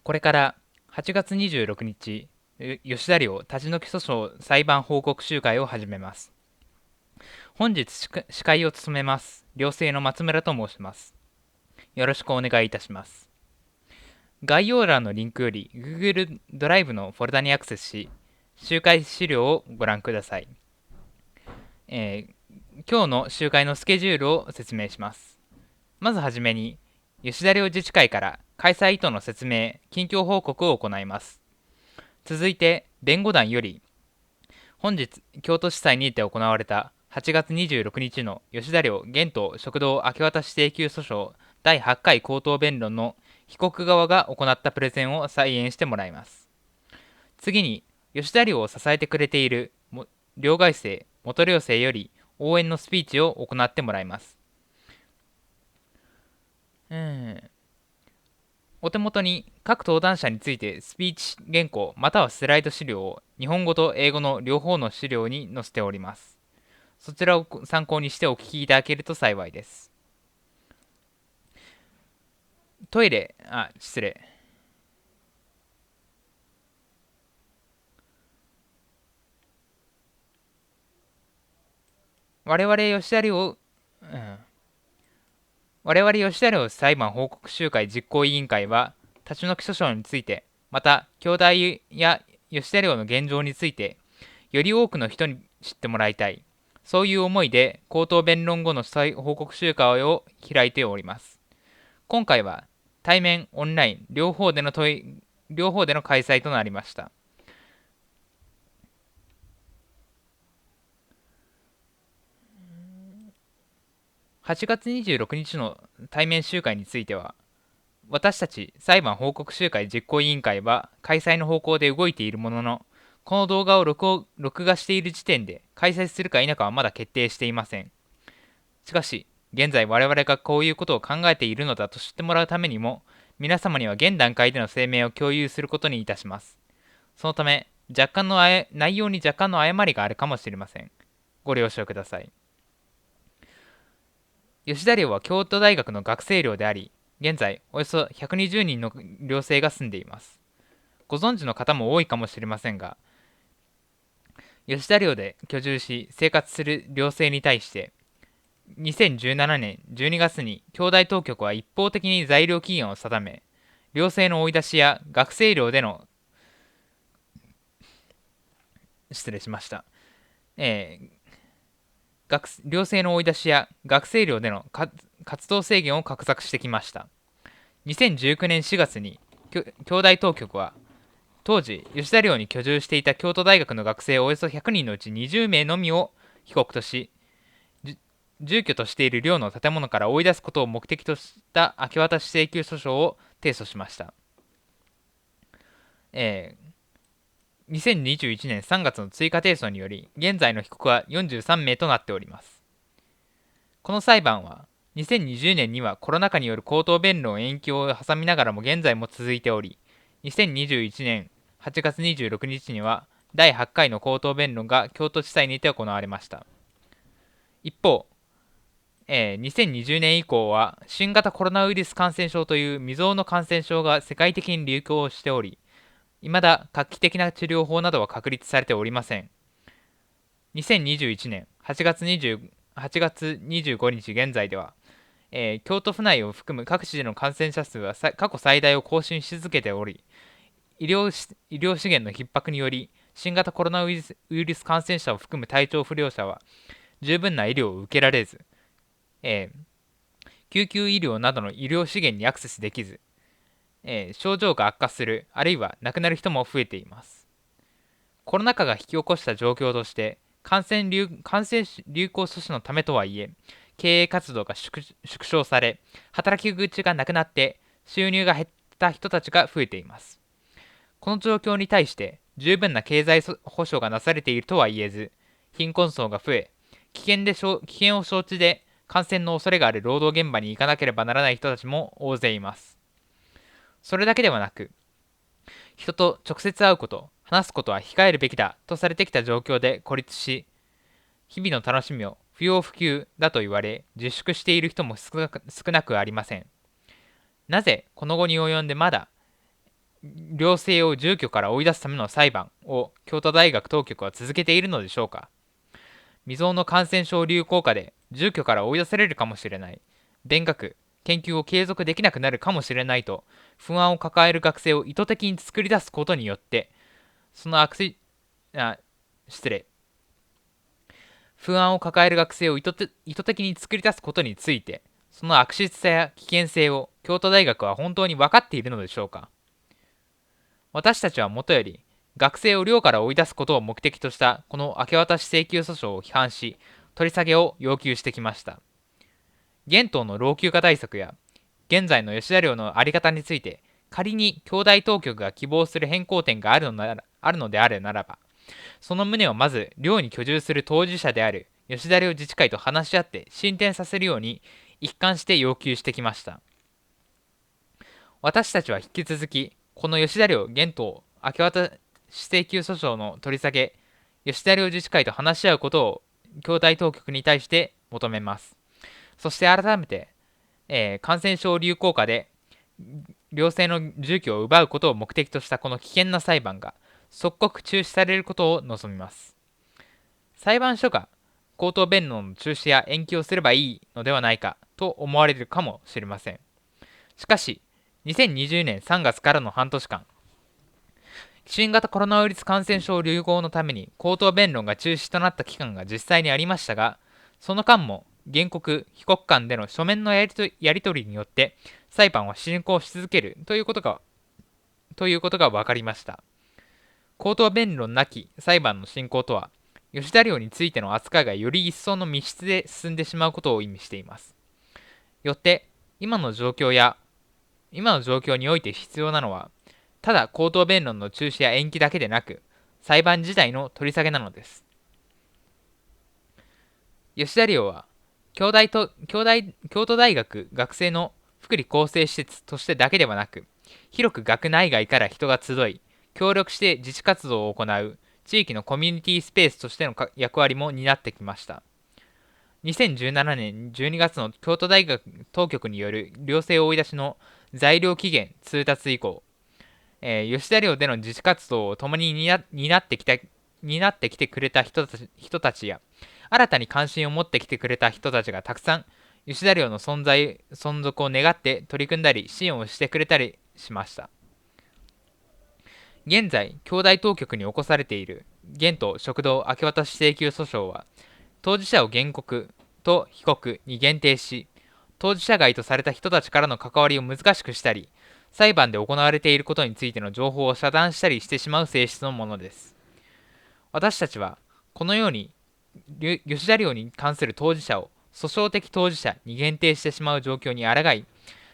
これから8月26日、吉田寮立ち退き訴訟裁判報告集会を始めます。本日司会を務めます、寮生の松村と申します。よろしくお願いいたします。概要欄のリンクより Google ドライブのフォルダにアクセスし、集会資料をご覧ください。今日の集会のスケジュールを説明します。まずはじめに、吉田寮自治会から開催意図の説明、近況報告を行います。続いて、弁護団より、本日、京都地裁にて行われた8月26日の吉田寮現島食堂明け渡し請求訴訟第8回口頭弁論の被告側が行ったプレゼンを再演してもらいます。次に、吉田寮を支えてくれている寮外生、元寮生より応援のスピーチを行ってもらいます。お手元に各登壇者についてスピーチ原稿またはスライド資料を日本語と英語の両方の資料に載せております。そちらを参考にしてお聞きいただけると幸いです。トイレ、失礼。我々吉田寮、うん、我々吉田寮裁判報告集会実行委員会は、立ち退き訴訟について、また、兄弟や吉田寮の現状について、より多くの人に知ってもらいたい。そういう思いで、口頭弁論後の再報告集会を開いております。今回は、対面、オンライン、両方での開催となりました。8月26日の対面集会については、私たち裁判報告集会実行委員会は開催の方向で動いているものの、この動画を録画している時点で開催するか否かはまだ決定していません。しかし、現在我々がこういうことを考えているのだと知ってもらうためにも、皆様には現段階での声明を共有することにいたします。そのため、内容に若干の誤りがあるかもしれません。ご了承ください。吉田寮は京都大学の学生寮であり、現在およそ120人の寮生が住んでいます。ご存知の方も多いかもしれませんが、吉田寮で居住し生活する寮生に対して、2017年12月に兄弟当局は一方的に在寮期限を定め、寮生の追い出しや学生寮での、失礼しました、えー寮生の追い出しや学生寮での活動制限を画策してきました。2019年4月に兄弟当局は当時吉田寮に居住していた京都大学の学生およそ100人のうち20名のみを被告とし、住居としている寮の建物から追い出すことを目的とした明け渡し請求訴訟を提訴しました。2021年3月の追加提訴により現在の被告は43名となっております。この裁判は2020年にはコロナ禍による口頭弁論延期を挟みながらも現在も続いており、2021年8月26日には第8回の口頭弁論が京都地裁にて行われました。一方、2020年以降は新型コロナウイルス感染症という未曾有の感染症が世界的に流行しており、未だ画期的な治療法などは確立されておりません。2021年8月25日現在では、京都府内を含む各地での感染者数は過去最大を更新し続けており、医療資源の逼迫により、新型コロナウイルス感染者を含む体調不良者は十分な医療を受けられず、救急医療などの医療資源にアクセスできず、症状が悪化する、あるいは亡くなる人も増えています。コロナ禍が引き起こした状況として、感染流行阻止のためとはいえ、経営活動が縮小され、働き口がなくなって収入が減った人たちが増えています。この状況に対して十分な経済保障がなされているとは言えず、貧困層が増え、危険を承知で感染の恐れがある労働現場に行かなければならない人たちも大勢います。それだけではなく、人と直接会うこと、話すことは控えるべきだとされてきた状況で孤立し、日々の楽しみを不要不急だと言われ、自粛している人も少なくありません。なぜこの後に及んでまだ寮生を住居から追い出すための裁判を京都大学当局は続けているのでしょうか。未曾有の感染症流行下で住居から追い出されるかもしれない、勉学、研究を継続できなくなるかもしれないと不安を抱える学生を意図的に作り出すことによって、その悪しあ失礼不安を抱える学生を意図的に作り出すことについて、その悪質さや危険性を京都大学は本当に分かっているのでしょうか。私たちはもとより学生を寮から追い出すことを目的としたこの明け渡し請求訴訟を批判し、取り下げを要求してきました。現当の老朽化対策や現在の吉田寮の在り方について、仮に京大当局が希望する変更点があるのであるならば、その旨をまず寮に居住する当事者である吉田寮自治会と話し合って進展させるように一貫して要求してきました。私たちは引き続きこの吉田寮現当明け渡し請求訴訟の取り下げ、吉田寮自治会と話し合うことを京大当局に対して求めます。そして改めて、感染症流行下で寮生の住居を奪うことを目的としたこの危険な裁判が即刻中止されることを望みます。裁判所が口頭弁論の中止や延期をすればいいのではないかと思われるかもしれません。しかし、2020年3月からの半年間、新型コロナウイルス感染症流行のために口頭弁論が中止となった期間が実際にありましたが、その間も原告・被告間での書面のやり取りによって裁判は進行し続けるということが分かりました。口頭弁論なき裁判の進行とは、吉田寮についての扱いがより一層の密室で進んでしまうことを意味しています。よって、今の状況において必要なのは、ただ口頭弁論の中止や延期だけでなく、裁判自体の取り下げなのです。吉田寮は、京都大学学生の福利厚生施設としてだけではなく、広く学内外から人が集い、協力して自治活動を行う地域のコミュニティスペースとしての役割も担ってきました。2017年12月の京都大学当局による寮生追い出しの材料期限通達以降、吉田寮での自治活動を共に担ってきてくれた人たちや、新たに関心を持ってきてくれた人たちがたくさん吉田寮の存続を願って取り組んだり支援をしてくれたりしました。現在、京大当局に起こされている現当食堂明け渡し請求訴訟は、当事者を原告と被告に限定し、当事者外とされた人たちからの関わりを難しくしたり、裁判で行われていることについての情報を遮断したりしてしまう性質のものです。私たちは、このように吉田寮に関する当事者を訴訟的当事者に限定してしまう状況に抗い、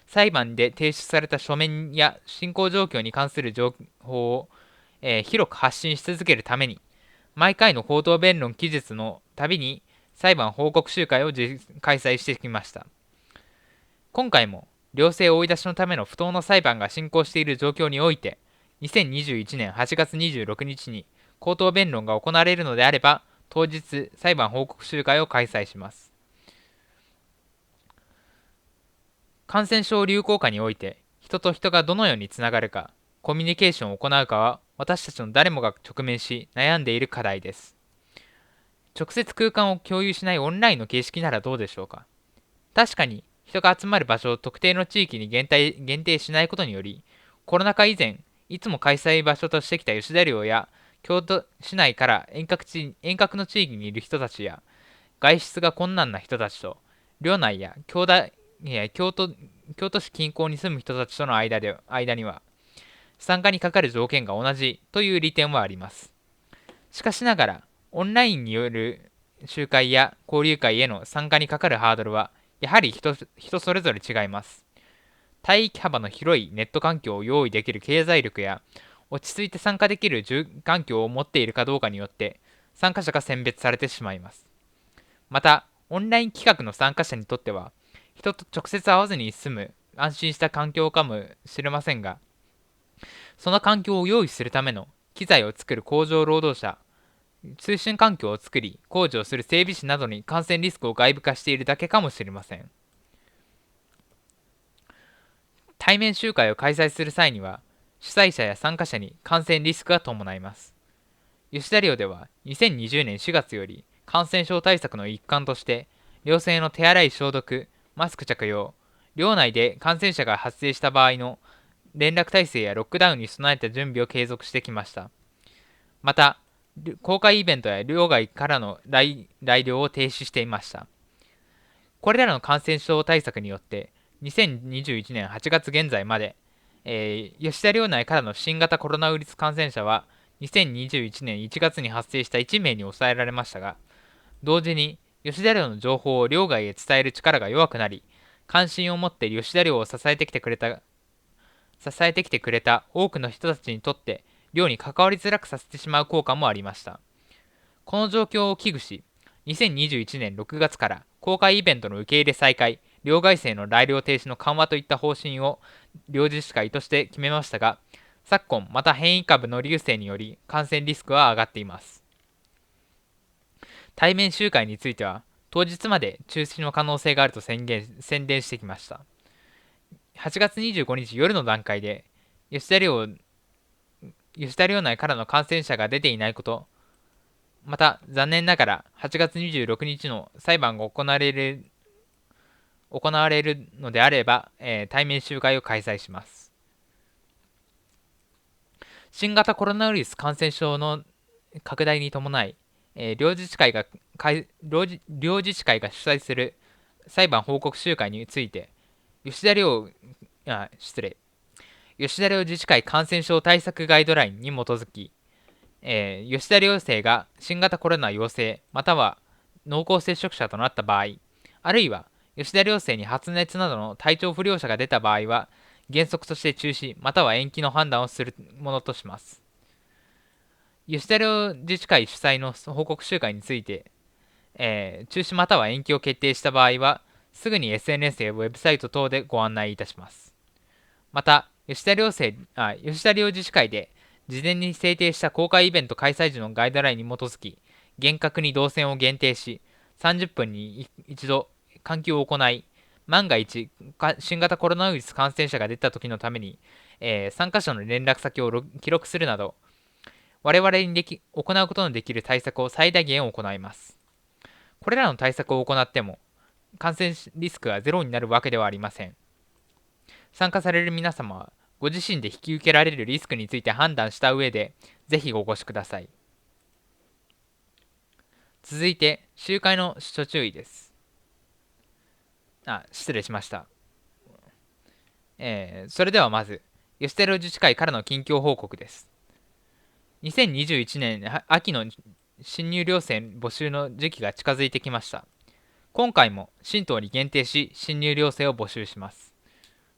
裁判で提出された書面や進行状況に関する情報を、広く発信し続けるために、毎回の口頭弁論期日のたびに裁判報告集会を開催してきました。今回も寮生追い出しのための不当な裁判が進行している状況において、2021年8月26日に口頭弁論が行われるのであれば、当日裁判報告集会を開催します。感染症流行下において、人と人がどのようにつながるか、コミュニケーションを行うかは、私たちの誰もが直面し、悩んでいる課題です。直接空間を共有しないオンラインの形式ならどうでしょうか。確かに、人が集まる場所を特定の地域に限定しないことにより、コロナ禍以前、いつも開催場所としてきた吉田寮や、京都市内から遠隔の地域にいる人たちや、外出が困難な人たちと、寮内や京都市近郊に住む人たちとの間には、参加にかかる条件が同じという利点はあります。しかしながら、オンラインによる集会や交流会への参加にかかるハードルは、やはり人それぞれ違います。帯域幅の広いネット環境を用意できる経済力や、落ち着いて参加できる住環境を持っているかどうかによって、参加者が選別されてしまいます。また、オンライン企画の参加者にとっては、人と直接会わずに済む安心した環境かもしれませんが、その環境を用意するための機材を作る工場労働者、通信環境を作り工事をする整備士などに感染リスクを外部化しているだけかもしれません。対面集会を開催する際には、主催者や参加者に感染リスクが伴います。吉田寮では2020年4月より感染症対策の一環として、寮生の手洗い消毒、マスク着用、寮内で感染者が発生した場合の連絡体制やロックダウンに備えた準備を継続してきました。また、公開イベントや寮外からの来寮を停止していました。これらの感染症対策によって、2021年8月現在まで、吉田寮内からの新型コロナウイルス感染者は、2021年1月に発生した1名に抑えられましたが、同時に吉田寮の情報を寮外へ伝える力が弱くなり、関心を持って吉田寮を支えてきてくれた多くの人たちにとって寮に関わりづらくさせてしまう効果もありました。この状況を危惧し、2021年6月から公開イベントの受け入れ再開、寮外生の来寮停止の緩和といった方針を寮自治会として決めましたが、昨今また変異株の流星により感染リスクは上がっています。対面集会については当日まで中止の可能性があると宣伝してきました。8月25日夜の段階で吉田寮内からの感染者が出ていないこと、また残念ながら8月26日の裁判が行われるのであれば、対面集会を開催します。新型コロナウイルス感染症の拡大に伴い、両自治会が主催する裁判報告集会について、吉田寮自治会感染症対策ガイドラインに基づき、吉田寮生が新型コロナ陽性または濃厚接触者となった場合、あるいは吉田寮生に発熱などの体調不良者が出た場合は、原則として中止または延期の判断をするものとします。吉田寮自治会主催の報告集会について、中止または延期を決定した場合は、すぐに SNS やウェブサイト等でご案内いたします。また、吉田寮自治会で事前に制定した公開イベント開催時のガイドラインに基づき、厳格に動線を限定し、30分に一度換気を行い、万が一新型コロナウイルス感染者が出た時のために、参加者の連絡先を記録するなど、我々に行うことのできる対策を最大限行います。これらの対策を行っても、感染リスクがゼロになるわけではありません。参加される皆様は、ご自身で引き受けられるリスクについて判断した上で、ぜひお越しください。続いて、集会の諸注意です。失礼しました。それではまず、吉田寮自治会からの近況報告です。2021年秋の新入寮生募集の時期が近づいてきました。今回も新党に限定し、新入寮生を募集します。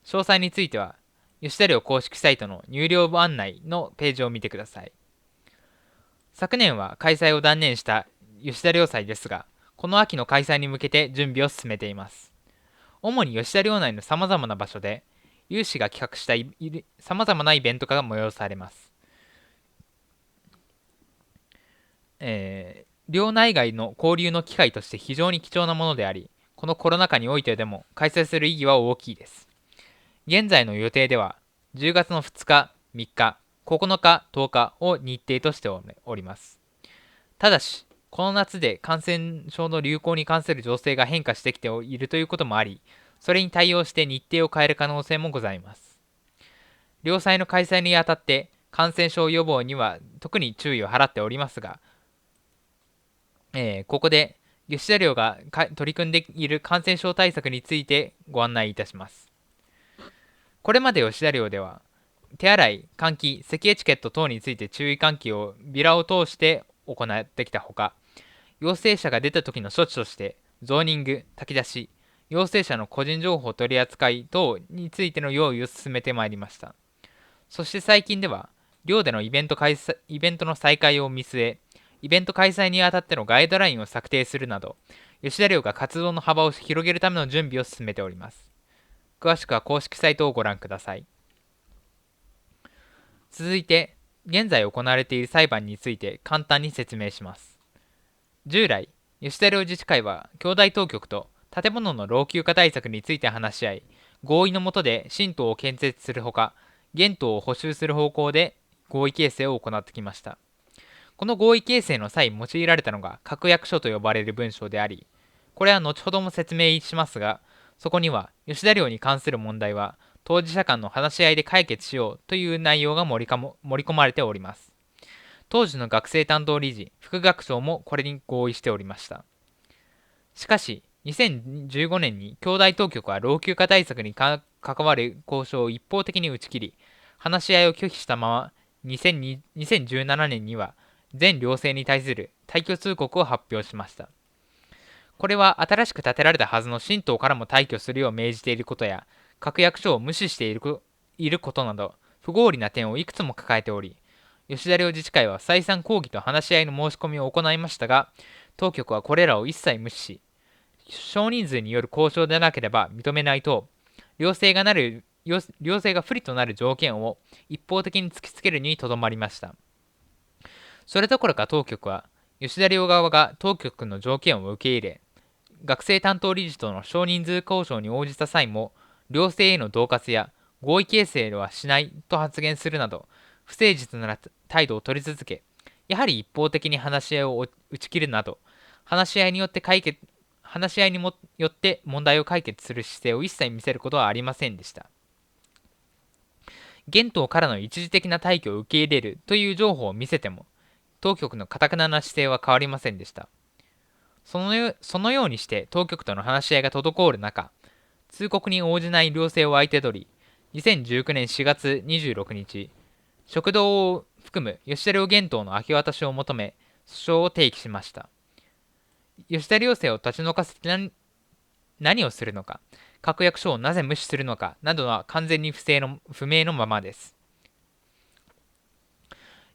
詳細については、吉田寮公式サイトの入寮案内のページを見てください。昨年は開催を断念した吉田寮祭ですが、この秋の開催に向けて準備を進めています。主に吉田寮内のさまざまな場所で、有志が企画したさまざまなイベントが催されます。寮内外の交流の機会として非常に貴重なものであり、このコロナ禍においてでも開催する意義は大きいです。現在の予定では、10月の2日、3日、9日、10日を日程としております。ただし、この夏で感染症の流行に関する情勢が変化してきているということもあり、それに対応して日程を変える可能性もございます。寮祭の開催にあたって感染症予防には特に注意を払っておりますが、ここで吉田寮が取り組んでいる感染症対策についてご案内いたします。これまで吉田寮では、手洗い、換気、咳エチケット等について注意喚起をビラを通して行ってきたほか、陽性者が出た時の処置として、ゾーニング、炊き出し、陽性者の個人情報取り扱い等についての用意を進めてまいりました。そして最近では、寮でのイベントの再開を見据え、イベント開催にあたってのガイドラインを策定するなど、吉田寮が活動の幅を広げるための準備を進めております。詳しくは公式サイトをご覧ください。続いて、現在行われている裁判について簡単に説明します。従来、吉田寮自治会は兄弟当局と建物の老朽化対策について話し合い、合意の下で新党を建設するほか、原島を補修する方向で合意形成を行ってきました。この合意形成の際用いられたのが確約書と呼ばれる文章であり、これは後ほども説明しますが、そこには吉田寮に関する問題は当事者間の話し合いで解決しようという内容が盛り込まれております。当時の学生担当理事、副学長もこれに合意しておりました。しかし、2015年に兄弟当局は老朽化対策に関わる交渉を一方的に打ち切り、話し合いを拒否したまま、2017年には全寮生に対する退去通告を発表しました。これは新しく建てられたはずの新党からも退去するよう命じていることや、確約書を無視していることなど、不合理な点をいくつも抱えており、吉田寮自治会は再三抗議と話し合いの申し込みを行いましたが、当局はこれらを一切無視し、少人数による交渉でなければ認めないと、両性が不利となる条件を一方的に突きつけるにとどまりました。それどころか当局は、吉田寮側が当局の条件を受け入れ、学生担当理事との少人数交渉に応じた際も、寮生への恫喝や合意形成はしないと発言するなど、不誠実な態度を取り続け、やはり一方的に話し合いを打ち切るなど、話し合いによって問題を解決する姿勢を一切見せることはありませんでした。現党からの一時的な退去を受け入れるという情報を見せても、当局の堅くなな姿勢は変わりませんでした。そのようにして当局との話し合いが滞る中、通告に応じない寮生を相手取り、2019年4月26日、食堂を含む吉田寮原島の明け渡しを求め、訴訟を提起しました。吉田寮生を立ち退かせて何をするのか、確約書をなぜ無視するのかなどは完全に不明のままです。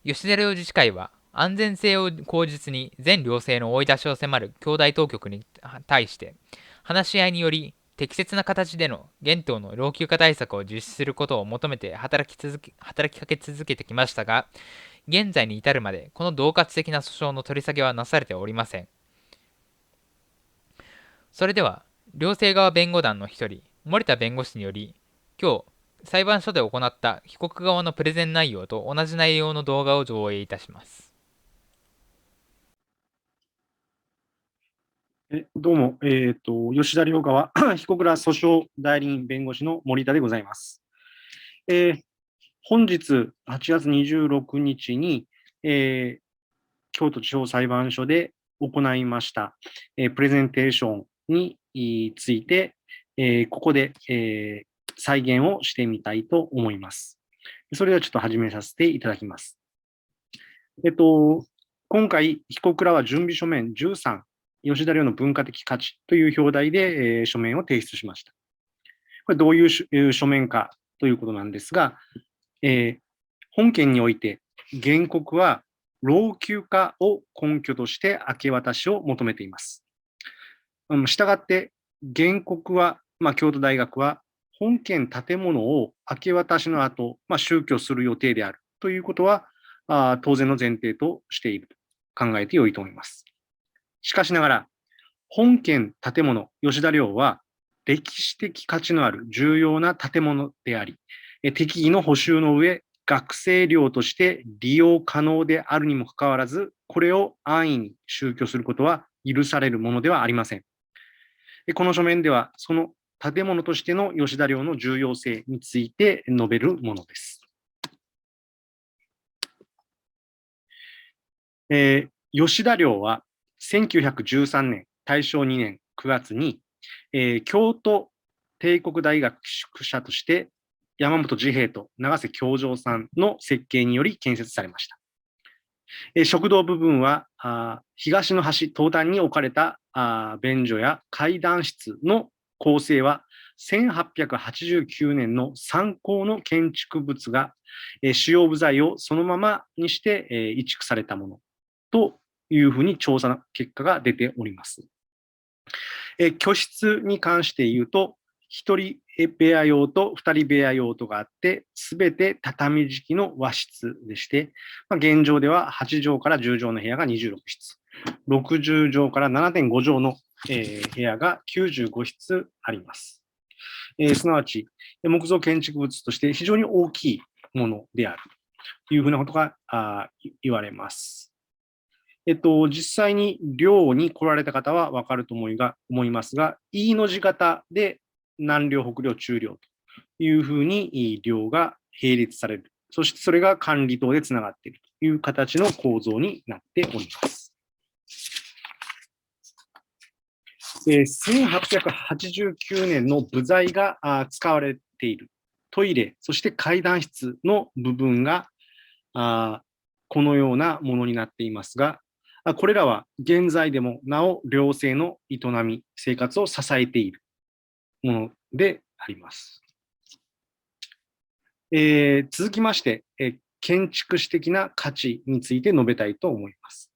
吉田寮自治会は安全性を口実に全寮生の追い出しを迫る兄弟当局に対して話し合いにより適切な形での現党の老朽化対策を実施することを求めて働きかけ続けてきましたが、現在に至るまでこの恫喝的な訴訟の取り下げはなされておりません。それでは両生側弁護団の一人森田弁護士により、今日裁判所で行った被告側のプレゼン内容と同じ内容の動画を上映いたします。どうも、吉田寮側被告ら訴訟代理人弁護士の森田でございます。本日8月26日に、京都地方裁判所で行いました、プレゼンテーションについて、ここで、再現をしてみたいと思います。それではちょっと始めさせていただきます。今回、被告らは準備書面13、吉田寮の文化的価値という表題で、書面を提出しました。これどういう書面かということなんですが、本件において原告は老朽化を根拠として明け渡しを求めています。したがって原告は、京都大学は本件建物を明け渡しの後、収居する予定であるということは当然の前提としていると考えてよいと思います。しかしながら、本件建物、吉田寮は歴史的価値のある重要な建物であり、適宜の補修の上、学生寮として利用可能であるにもかかわらず、これを安易に収居することは許されるものではありません。この書面では、その建物としての吉田寮の重要性について述べるものです。吉田寮は1913年、大正2年9月に、京都帝国大学宿舎として山本治兵衛と永瀬教場さんの設計により建設されました。食堂部分は東の端東端に置かれた便所や階段室の構成は1889年の参考の建築物が主要部材をそのままにして移築されたものというふうに調査の結果が出ております。居室に関して言うと、1人部屋用と2人部屋用とがあって、すべて畳敷きの和室でして、現状では8畳から10畳の部屋が26室、60畳から7.5畳の部屋が95室あります。すなわち木造建築物として非常に大きいものであるというふうなことが言われます。実際に寮に来られた方は分かると思いますが、E の字型で南寮、北寮、中寮というふうに寮が並列される。そしてそれが管理棟でつながっているという形の構造になっております。1889年の部材が使われているトイレ、そして階段室の部分がこのようなものになっていますが、これらは現在でもなお寮生の営み、生活を支えているものであります。続きまして、建築史的な価値について述べたいと思います。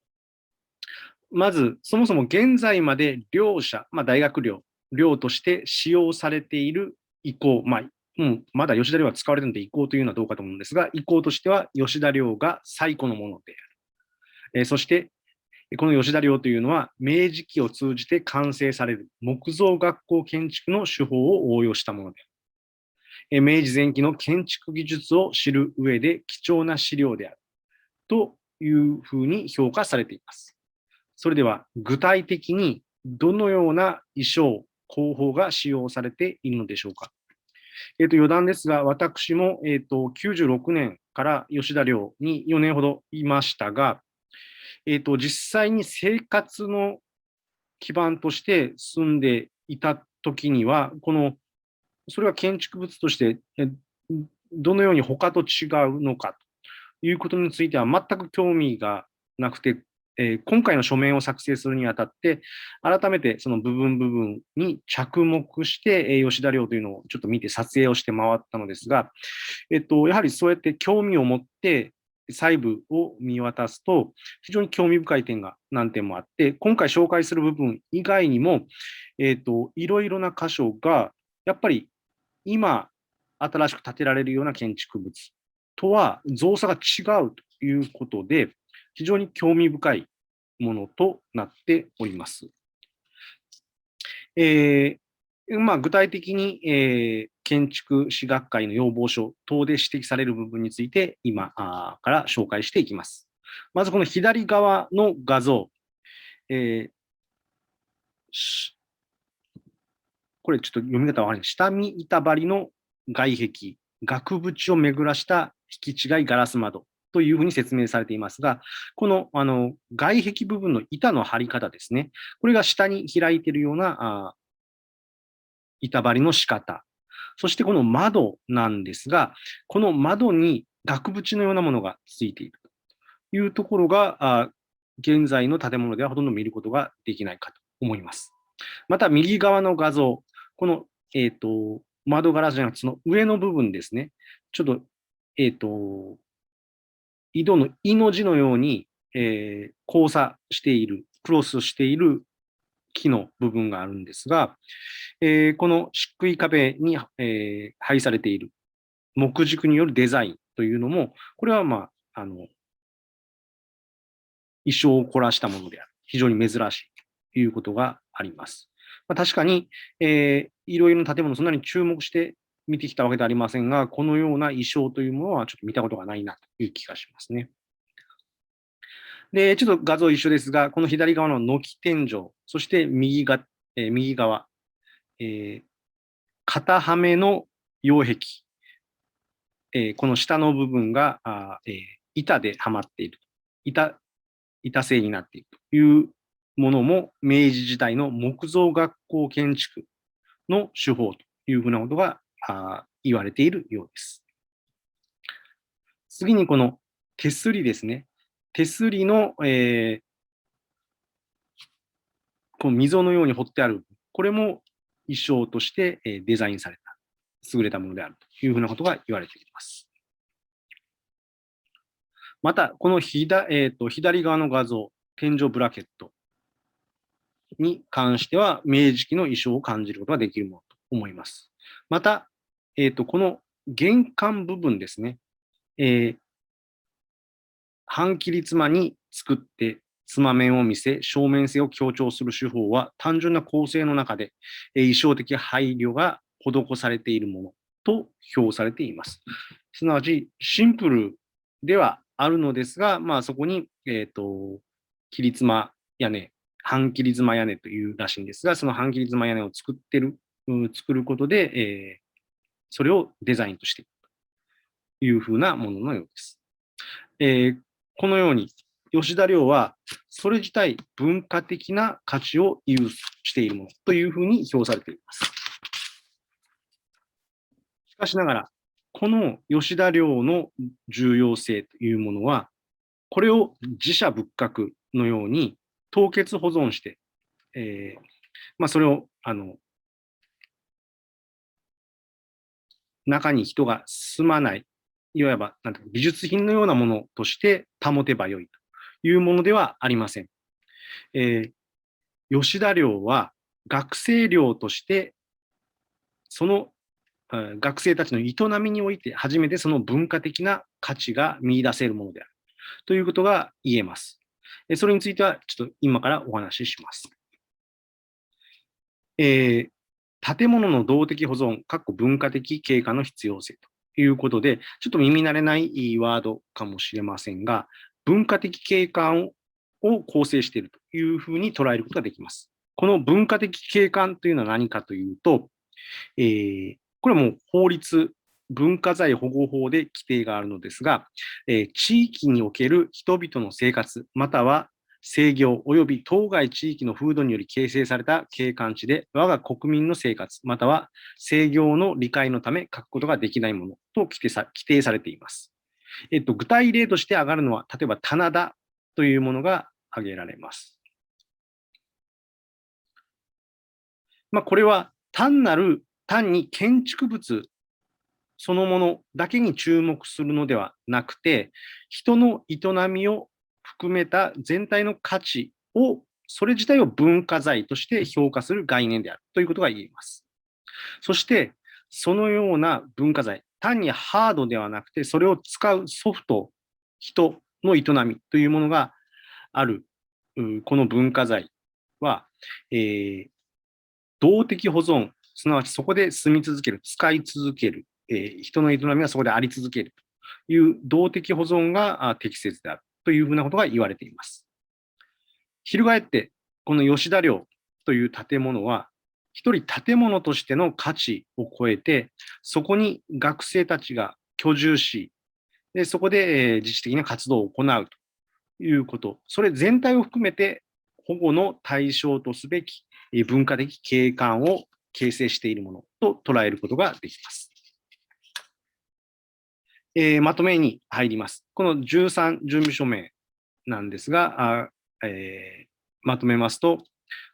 まず、そもそも現在まで寮舎、大学寮として使用されている遺構、まだ吉田寮が使われているので遺構というのはどうかと思うんですが、遺構としては吉田寮が最古のものである。そして、この吉田寮というのは明治期を通じて完成される木造学校建築の手法を応用したものである。明治前期の建築技術を知る上で貴重な資料であるというふうに評価されています。それでは具体的にどのような衣装、工法が使用されているのでしょうか。余談ですが、私も、96年から吉田寮に4年ほどいましたが、実際に生活の基盤として住んでいた時には、それは建築物としてどのように他と違うのかということについては全く興味がなくて、今回の書面を作成するにあたって、改めてその部分に着目して、吉田寮というのをちょっと見て撮影をして回ったのですが、やはりそうやって興味を持って細部を見渡すと、非常に興味深い点が何点もあって、今回紹介する部分以外にも、いろいろな箇所が、やっぱり今、新しく建てられるような建築物とは造作が違うということで、非常に興味深いものとなっております。具体的に、建築士学会の要望書等で指摘される部分について今から紹介していきます。まずこの左側の画像、これちょっと読み方は悪い。下見板張りの外壁、額縁を巡らした引き違いガラス窓というふうに説明されていますが、この外壁部分の板の張り方ですね。これが下に開いているような板張りの仕方。そしてこの窓なんですが、この窓に額縁のようなものがついているというところが、現在の建物ではほとんど見ることができないかと思います。また右側の画像、この、窓ガラスじゃなくてその上の部分ですね。ちょっと、井戸の井の字のように、交差している、クロスしている木の部分があるんですが、この漆喰壁に、配されている木軸によるデザインというのも、これは意匠を凝らしたものである。非常に珍しいということがあります。確かに、いろいろな建物、そんなに注目して見てきたわけではありませんが、このような意匠というものはちょっと見たことがないなという気がしますね。で、ちょっと画像一緒ですが、この左側の軒天井、そして右側、片はめの擁壁、この下の部分が板ではまっている。板製になっているというものも、明治時代の木造学校建築の手法というふうなことが言われているようです。次にこの手すりですね。手すりの、この溝のように彫ってある、これも衣装としてデザインされた、優れたものであるというふうなことが言われています。また、この左側の画像、天井ブラケットに関しては、明治期の衣装を感じることができるものと思います。また、この玄関部分ですね、半切り妻に作って妻面を見せ、正面性を強調する手法は単純な構成の中で、衣装的配慮が施されているものと評されています。すなわち、シンプルではあるのですが、そこに、切妻屋根、半切妻屋根というらしいんですが、その半切妻屋根を作ることで、それをデザインとしているというふうなもののようです。このように、吉田寮は、それ自体文化的な価値を有しているものというふうに評されています。しかしながら、この吉田寮の重要性というものは、これを自社仏閣のように凍結保存して、それを中に人が住まない、いわば美術品のようなものとして保てばよいというものではありません。吉田寮は学生寮として、その学生たちの営みにおいて初めてその文化的な価値が見出せるものであるということが言えます。それについてはちょっと今からお話しします。建物の動的保存、文化的景観の必要性ということで、ちょっと耳慣れないワードかもしれませんが、文化的景観を構成しているというふうに捉えることができます。この文化的景観というのは何かというと、これはもう法律、文化財保護法で規定があるのですが、地域における人々の生活、または制御及び当該地域の風土により形成された景観地で、我が国民の生活、または制御の理解のため書くことができないものと規定されています。具体例として挙がるのは、例えば棚田というものが挙げられます。これは単に建築物そのものだけに注目するのではなくて、人の営みを含めた全体の価値を、それ自体を文化財として評価する概念であるということが言えます。そして、そのような文化財、単にハードではなくて、それを使うソフト、人の営みというものがある、この文化財は、動的保存、すなわちそこで住み続ける、使い続ける、人の営みがそこであり続けるという動的保存が適切であるというふうなことが言われています。翻って、この吉田寮という建物は、一人建物としての価値を超えて、そこに学生たちが居住し、でそこで自主的な活動を行うということ、それ全体を含めて保護の対象とすべき文化的景観を形成しているものと捉えることができます。まとめに入ります。この13準備署名なんですが、まとめますと、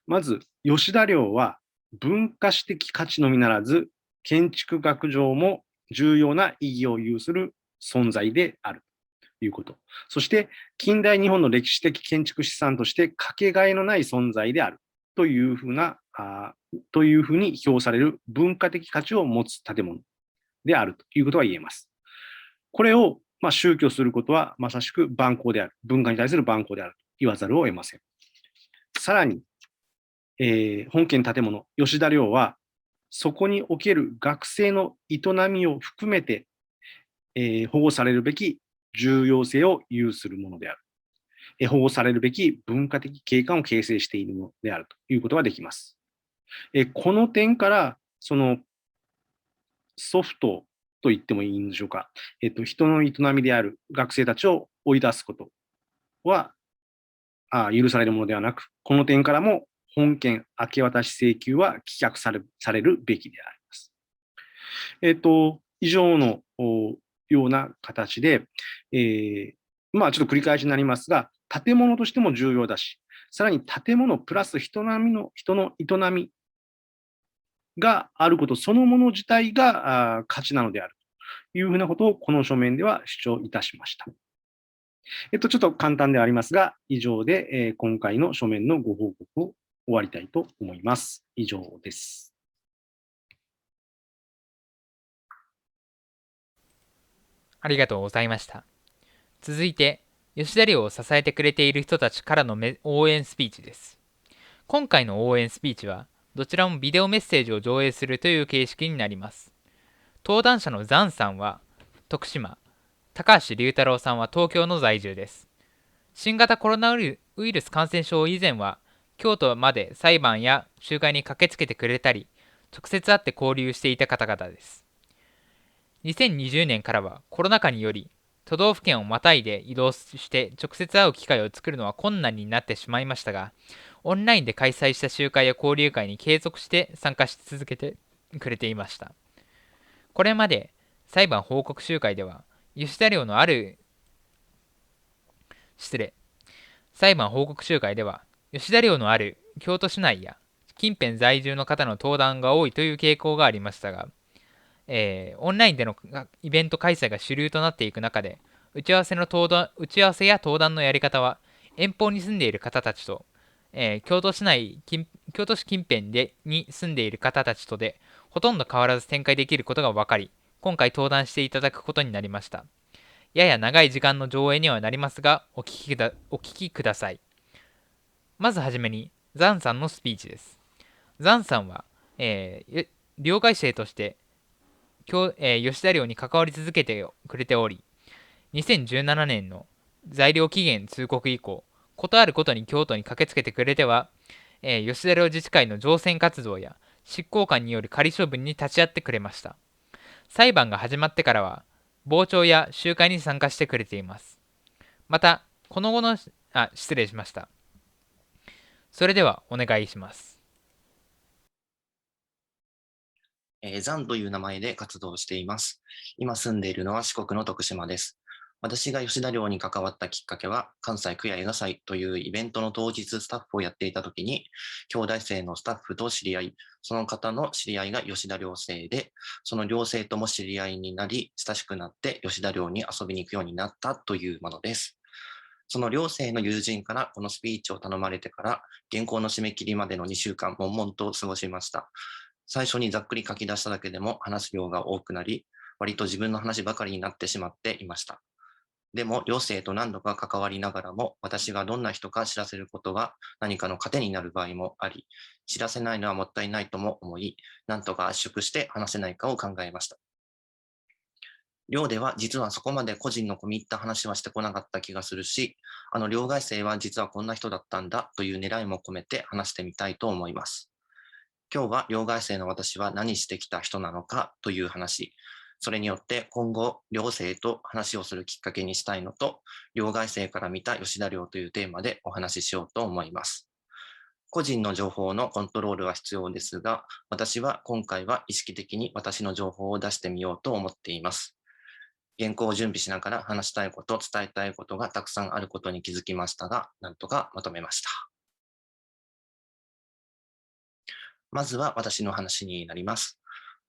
まず、吉田寮は文化史的価値のみならず、建築学上も重要な意義を有する存在であるということ。そして、近代日本の歴史的建築資産としてかけがえのない存在であるというふうに評される文化的価値を持つ建物であるということが言えます。これを宗教することはまさしく蛮行である。文化に対する蛮行であると言わざるを得ません。さらに、本件建物、吉田寮は、そこにおける学生の営みを含めて、保護されるべき重要性を有するものである。保護されるべき文化的景観を形成しているものであるということができます。この点から、そのソフトと言ってもいいんでしょうか。人の営みである学生たちを追い出すことは許されるものではなく、この点からも本件明け渡し請求は棄却されるべきであります。以上のような形で、ちょっと繰り返しになりますが、建物としても重要だし、さらに建物プラス人の営みがあることそのもの自体が価値なのであるというふうなことをこの書面では主張いたしました。ちょっと簡単ではありますが、以上で、今回の書面のご報告を終わりたいと思います。以上です。ありがとうございました。続いて、吉田寮を支えてくれている人たちからの応援スピーチです。今回の応援スピーチは、どちらもビデオメッセージを上映するという形式になります。登壇者のザンさんは徳島、高橋隆太郎さんは東京の在住です。新型コロナウイルス感染症以前は京都まで裁判や集会に駆けつけてくれたり直接会って交流していた方々です。2020年からはコロナ禍により都道府県をまたいで移動して直接会う機会を作るのは困難になってしまいましたが、オンラインで開催した集会や交流会に継続して参加し続けてくれていました。これまで裁判報告集会では吉田寮のある失礼裁判報告集会では吉田寮のある京都市内や近辺在住の方の登壇が多いという傾向がありましたが、オンラインでのイベント開催が主流となっていく中で、打ち合わせや登壇のやり方は遠方に住んでいる方たちと、京都市近辺に住んでいる方たちとでほとんど変わらず展開できることが分かり、今回登壇していただくことになりました。やや長い時間の上映にはなりますが、お聞きください。まずはじめに、ザンさんのスピーチです。ザンさんは、両替生として吉田寮に関わり続けてくれており、2017年の在寮期限通告以降、ことあることに京都に駆けつけてくれては、吉田寮自治会の乗船活動や執行官による仮処分に立ち会ってくれました。裁判が始まってからは、傍聴や集会に参加してくれています。また、この後の、失礼しました。それではお願いします。ザンという名前で活動しています。今住んでいるのは四国の徳島です。私が吉田寮に関わったきっかけは、関西区や映画祭というイベントの当日スタッフをやっていた時に、兄弟生のスタッフと知り合い、その方の知り合いが吉田寮生で、その寮生とも知り合いになり、親しくなって吉田寮に遊びに行くようになったというものです。その寮生の友人からこのスピーチを頼まれてから、原稿の締め切りまでの2週間、悶々と過ごしました。最初にざっくり書き出しただけでも話す量が多くなり、割と自分の話ばかりになってしまっていました。でも、寮生と何度か関わりながらも、私がどんな人か知らせることは何かの糧になる場合もあり、知らせないのはもったいないとも思い、なんとか圧縮して話せないかを考えました。寮では実はそこまで個人の込み入った話はしてこなかった気がするし、寮外生は実はこんな人だったんだという狙いも込めて話してみたいと思います。今日は寮外生の私は何してきた人なのかという話、それによって今後、寮生と話をするきっかけにしたいのと、寮外生から見た吉田寮というテーマでお話ししようと思います。個人の情報のコントロールは必要ですが、私は今回は意識的に私の情報を出してみようと思っています。原稿を準備しながら話したいこと、伝えたいことがたくさんあることに気づきましたが、なんとかまとめました。まずは私の話になります。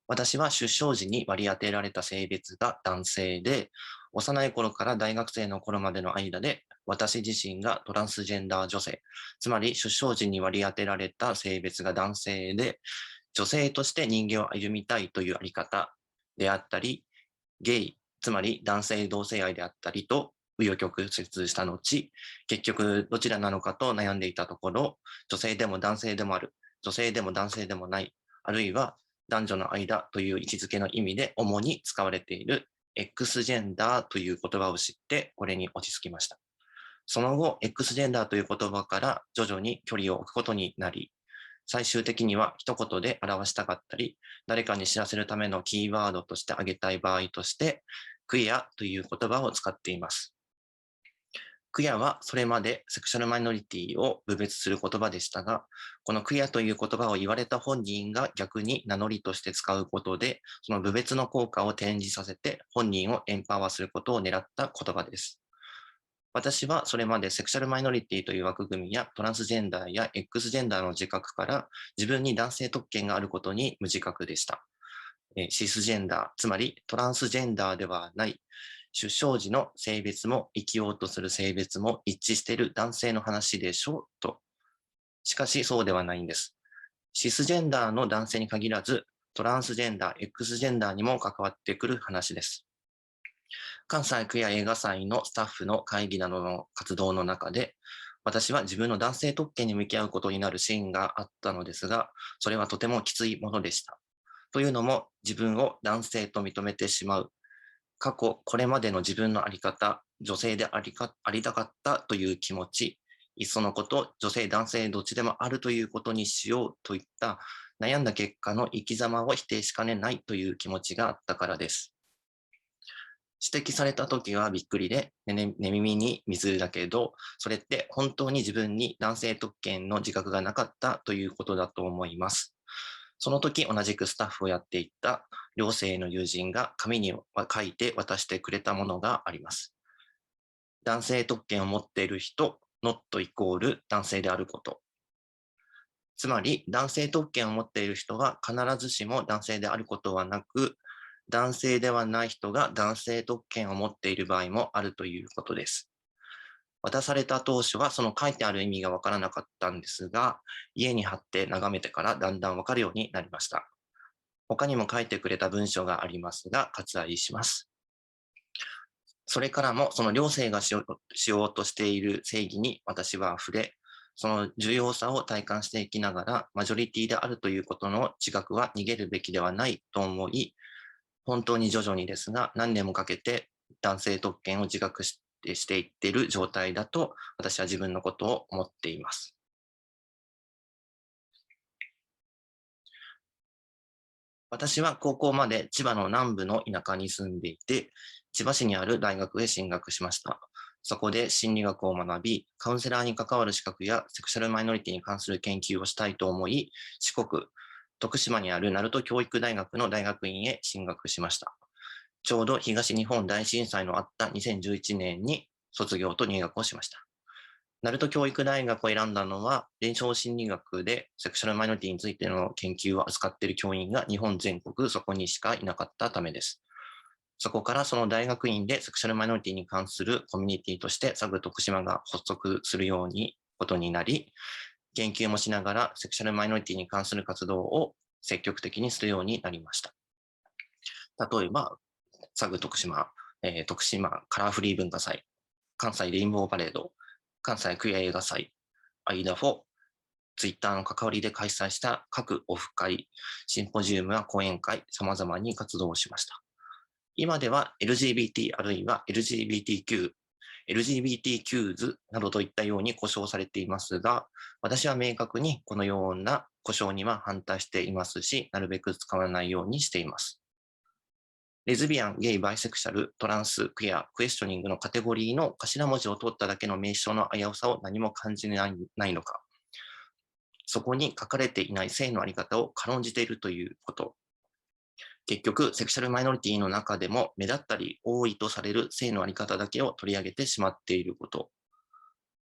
私は出生時に割り当てられた性別が男性で、幼い頃から大学生の頃までの間で、私自身がトランスジェンダー女性、つまり出生時に割り当てられた性別が男性で、女性として人間を歩みたいというあり方であったり、ゲイ、つまり男性同性愛であったりと、紆余曲折した後、結局どちらなのかと悩んでいたところ、女性でも男性でもある、女性でも男性でもない、あるいは男女の間という位置づけの意味で主に使われている X ジェンダーという言葉を知ってこれに落ち着きました。その後、X ジェンダーという言葉から徐々に距離を置くことになり、最終的には一言で表したかったり、誰かに知らせるためのキーワードとして挙げたい場合として、クイアという言葉を使っています。クイアはそれまでセクシャルマイノリティを侮蔑する言葉でしたが、このクイアという言葉を言われた本人が逆に名乗りとして使うことで、その侮蔑の効果を転じさせて本人をエンパワーすることを狙った言葉です。私はそれまでセクシャルマイノリティという枠組みやトランスジェンダーや X ジェンダーの自覚から自分に男性特権があることに無自覚でした。シスジェンダー、つまりトランスジェンダーではない出生時の性別も生きようとする性別も一致している男性の話でしょと。しかしそうではないんです。シスジェンダーの男性に限らず、トランスジェンダー、X ジェンダーにも関わってくる話です。関西区や映画祭のスタッフの会議などの活動の中で、私は自分の男性特権に向き合うことになるシーンがあったのですが、それはとてもきついものでした。というのも、自分を男性と認めてしまう。過去、これまでの自分のあり方、女性でありたかったという気持ち、いっそのこと、女性、男性、どっちでもあるということにしようといった悩んだ結果の生き様を否定しかねないという気持ちがあったからです。指摘された時はびっくりで、寝耳に水だけど、それって本当に自分に男性特権の自覚がなかったということだと思います。その時同じくスタッフをやっていた両性の友人が紙に書いて渡してくれたものがあります。男性特権を持っている人、not イコール男性であること。つまり、男性特権を持っている人は必ずしも男性であることはなく、男性ではない人が男性特権を持っている場合もあるということです。渡された当初はその書いてある意味がわからなかったんですが、家に貼って眺めてからだんだんわかるようになりました。他にも書いてくれた文章がありますが、割愛します。それからもその両性がしようとしている正義に私は触れ、その重要さを体感していきながら、マジョリティであるということの自覚は逃げるべきではないと思い、本当に徐々にですが、何年もかけて男性特権を自覚していっている状態だと、私は自分のことを思っています。私は高校まで千葉の南部の田舎に住んでいて、千葉市にある大学へ進学しました。そこで心理学を学び、カウンセラーに関わる資格やセクシャルマイノリティに関する研究をしたいと思い、四国、徳島にある鳴門教育大学の大学院へ進学しました。ちょうど東日本大震災のあった2011年に卒業と入学をしました。鳴門教育大学を選んだのは、臨床心理学でセクシャルマイノリティについての研究を扱っている教員が日本全国そこにしかいなかったためです。そこからその大学院でセクシャルマイノリティに関するコミュニティとしてサグ徳島が発足するようにことになり、研究もしながらセクシャルマイノリティに関する活動を積極的にするようになりました。例えば、サグ徳島、徳島カラーフリー文化祭、関西レインボーパレード、関西クイア映画祭、アイダフォ、ツイッターの関わりで開催した各オフ会、シンポジウムや講演会、様々に活動をしました。今では LGBT あるいは LGBTQ、LGBTQs などといったように呼称されていますが、私は明確にこのような呼称には反対していますし、なるべく使わないようにしています。レズビアン、ゲイ、バイセクシャル、トランス、クエア、クエスチョニングのカテゴリーの頭文字を取っただけの名称の危うさを何も感じないのか、そこに書かれていない性のあり方を軽んじているということ。結局、セクシャルマイノリティの中でも目立ったり多いとされる性のあり方だけを取り上げてしまっていること。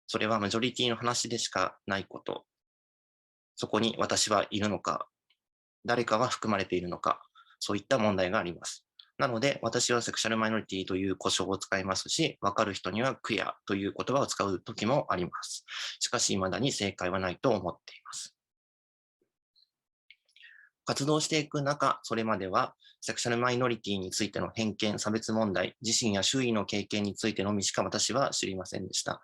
それはマジョリティの話でしかないこと。そこに私はいるのか、誰かは含まれているのか、そういった問題があります。なので、私はセクシャルマイノリティという呼称を使いますし、わかる人にはクエアという言葉を使う時もあります。しかし、未だに正解はないと思っています。活動していく中、それまでは、セクシャルマイノリティについての偏見、差別問題、自身や周囲の経験についてのみしか私は知りませんでした。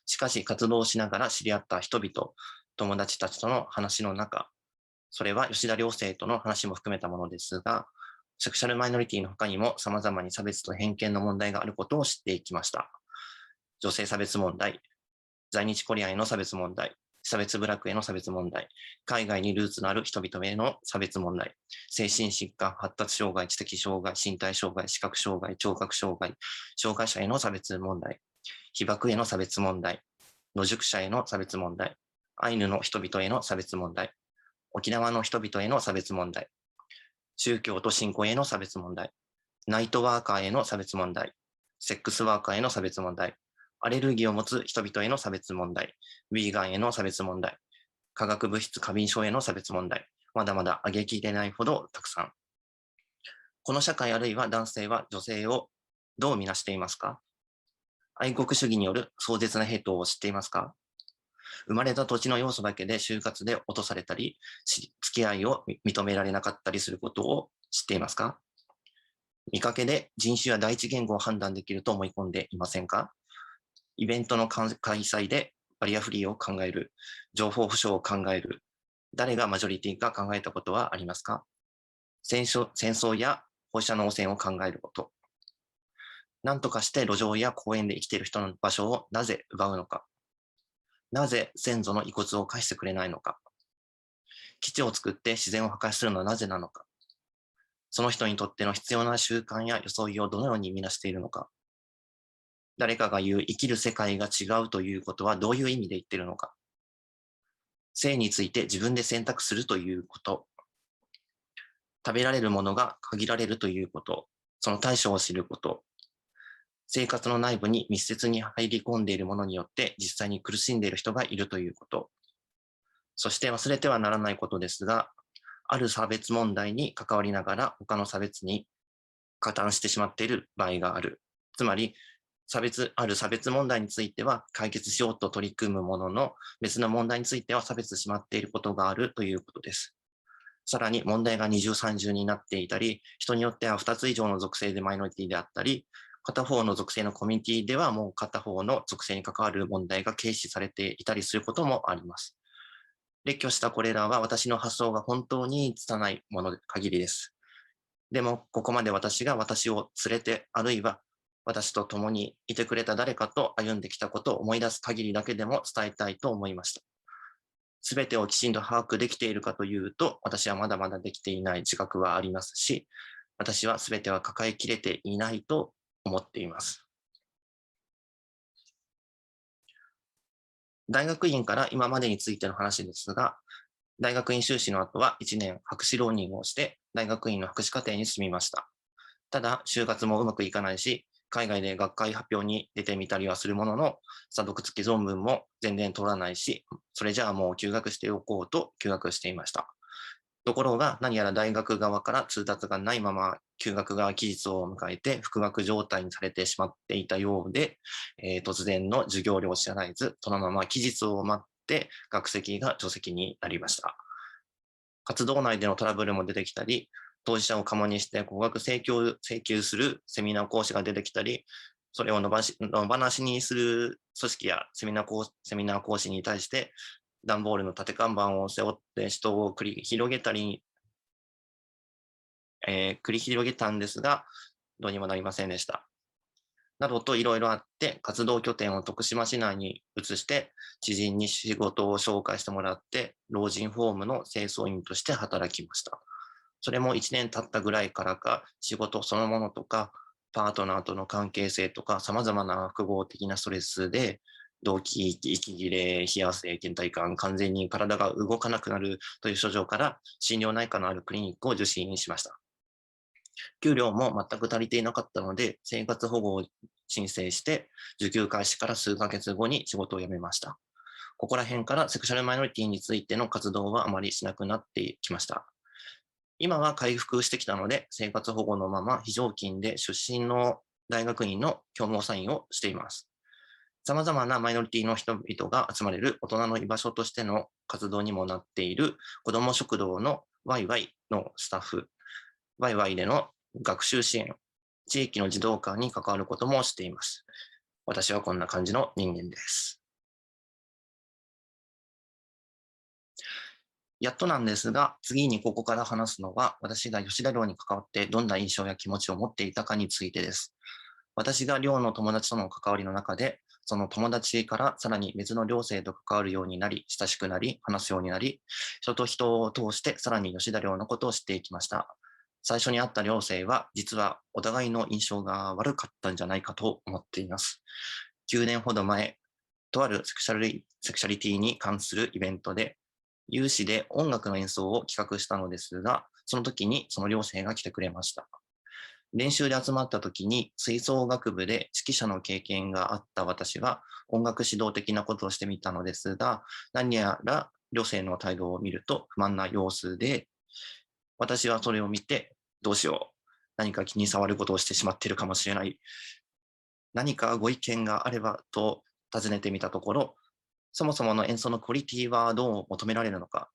しかし、活動をしながら知り合った人々、友達たちとの話の中、それは吉田良生との話も含めたものですが、セクシャルマイノリティの他にも様々に差別と偏見の問題があることを知っていきました。女性差別問題、在日コリアンへの差別問題、差別部落への差別問題、海外にルーツのある人々への差別問題、精神疾患、発達障害、知的障害、身体障害、視覚障害、聴覚障害、障害者への差別問題、被爆への差別問題、野宿者への差別問題、アイヌの人々への差別問題、沖縄の人々への差別問題、宗教と信仰への差別問題、ナイトワーカーへの差別問題、セックスワーカーへの差別問題、アレルギーを持つ人々への差別問題、ヴィーガンへの差別問題、化学物質過敏症への差別問題、まだまだ挙げきれないほどたくさん。この社会あるいは男性は女性をどう見なしていますか？愛国主義による壮絶なヘイトを知っていますか？生まれた土地の要素だけで就活で落とされたり、付き合いを認められなかったりすることを知っていますか？見かけで人種や第一言語を判断できると思い込んでいませんか？イベントの開催でバリアフリーを考える、情報保障を考える、誰がマジョリティか考えたことはありますか？戦争や放射能汚染を考えること。何とかして路上や公園で生きている人の場所をなぜ奪うのか。なぜ先祖の遺骨を返してくれないのか。基地を作って自然を破壊するのはなぜなのか。その人にとっての必要な習慣や装いをどのように見なしているのか。誰かが言う生きる世界が違うということはどういう意味で言っているのか。性について自分で選択するということ。食べられるものが限られるということ。その対処を知ること。生活の内部に密接に入り込んでいるものによって実際に苦しんでいる人がいるということ。そして忘れてはならないことですが、ある差別問題に関わりながら他の差別に加担してしまっている場合がある。つまり、ある差別問題については解決しようと取り組むものの、別の問題については差別してしまっていることがあるということです。さらに問題が二重三重になっていたり、人によっては2つ以上の属性でマイノリティであったり、片方の属性のコミュニティではもう片方の属性に関わる問題が軽視されていたりすることもあります。列挙したこれらは私の発想が本当に拙いもので限りです。でも、ここまで私が私を連れて、あるいは私と共にいてくれた誰かと歩んできたことを思い出す限りだけでも伝えたいと思いました。すべてをきちんと把握できているかというと、私はまだまだできていない自覚はありますし、私はすべては抱えきれていないと思っています。大学院から今までについての話ですが、大学院修士の後は1年博士浪人をして、大学院の博士課程に進みました。ただ、就活もうまくいかないし、海外で学会発表に出てみたりはするものの、査読付き論文も全然取らないし、それじゃあもう休学しておこうと休学していました。ところが、何やら大学側から通達がないまま、休学が期日を迎えて、復学状態にされてしまっていたようで、突然の授業料を支払えず、そのまま期日を待って、学籍が除籍になりました。活動内でのトラブルも出てきたり、当事者を鴨にして高額請求するセミナー講師が出てきたり、それを野放しにする組織やセミナー講師に対して、段ボールの立て看板を背負って人を繰り広げたんですが、どうにもなりませんでした。などといろいろあって、活動拠点を徳島市内に移して、知人に仕事を紹介してもらって、老人ホームの清掃員として働きました。それも1年経ったぐらいからか、仕事そのものとか、パートナーとの関係性とか、様々な複合的なストレスで、動悸、息切れ、冷や汗、倦怠感、完全に体が動かなくなるという症状から、心療内科のあるクリニックを受診しました。給料も全く足りていなかったので、生活保護を申請して、受給開始から数ヶ月後に仕事を辞めました。ここら辺からセクシャルマイノリティについての活動はあまりしなくなってきました。今は回復してきたので、生活保護のまま非常勤で出身の大学院の教務サインをしています。様々なマイノリティの人々が集まれる大人の居場所としての活動にもなっている子ども食堂のワイワイのスタッフ、ワイワイでの学習支援、地域の児童館に関わることもしています。私はこんな感じの人間です。やっとなんですが、次にここから話すのは、私が吉田寮に関わってどんな印象や気持ちを持っていたかについてです。私が寮の友達との関わりの中で、その友達からさらに別の寮生と関わるようになり、親しくなり、話すようになり、人と人を通してさらに吉田寮のことを知っていきました。最初に会った寮生は、実はお互いの印象が悪かったんじゃないかと思っています。9年ほど前、とあるセクシャリティに関するイベントで、有志で音楽の演奏を企画したのですが、その時にその寮生が来てくれました。練習で集まった時に吹奏楽部で指揮者の経験があった私は音楽指導的なことをしてみたのですが、何やら寮生の態度を見ると不満な様子で、私はそれを見て、どうしよう。何か気に障ることをしてしまっているかもしれない。何かご意見があればと尋ねてみたところ、そもそもの演奏のクオリティはどう求められるのか、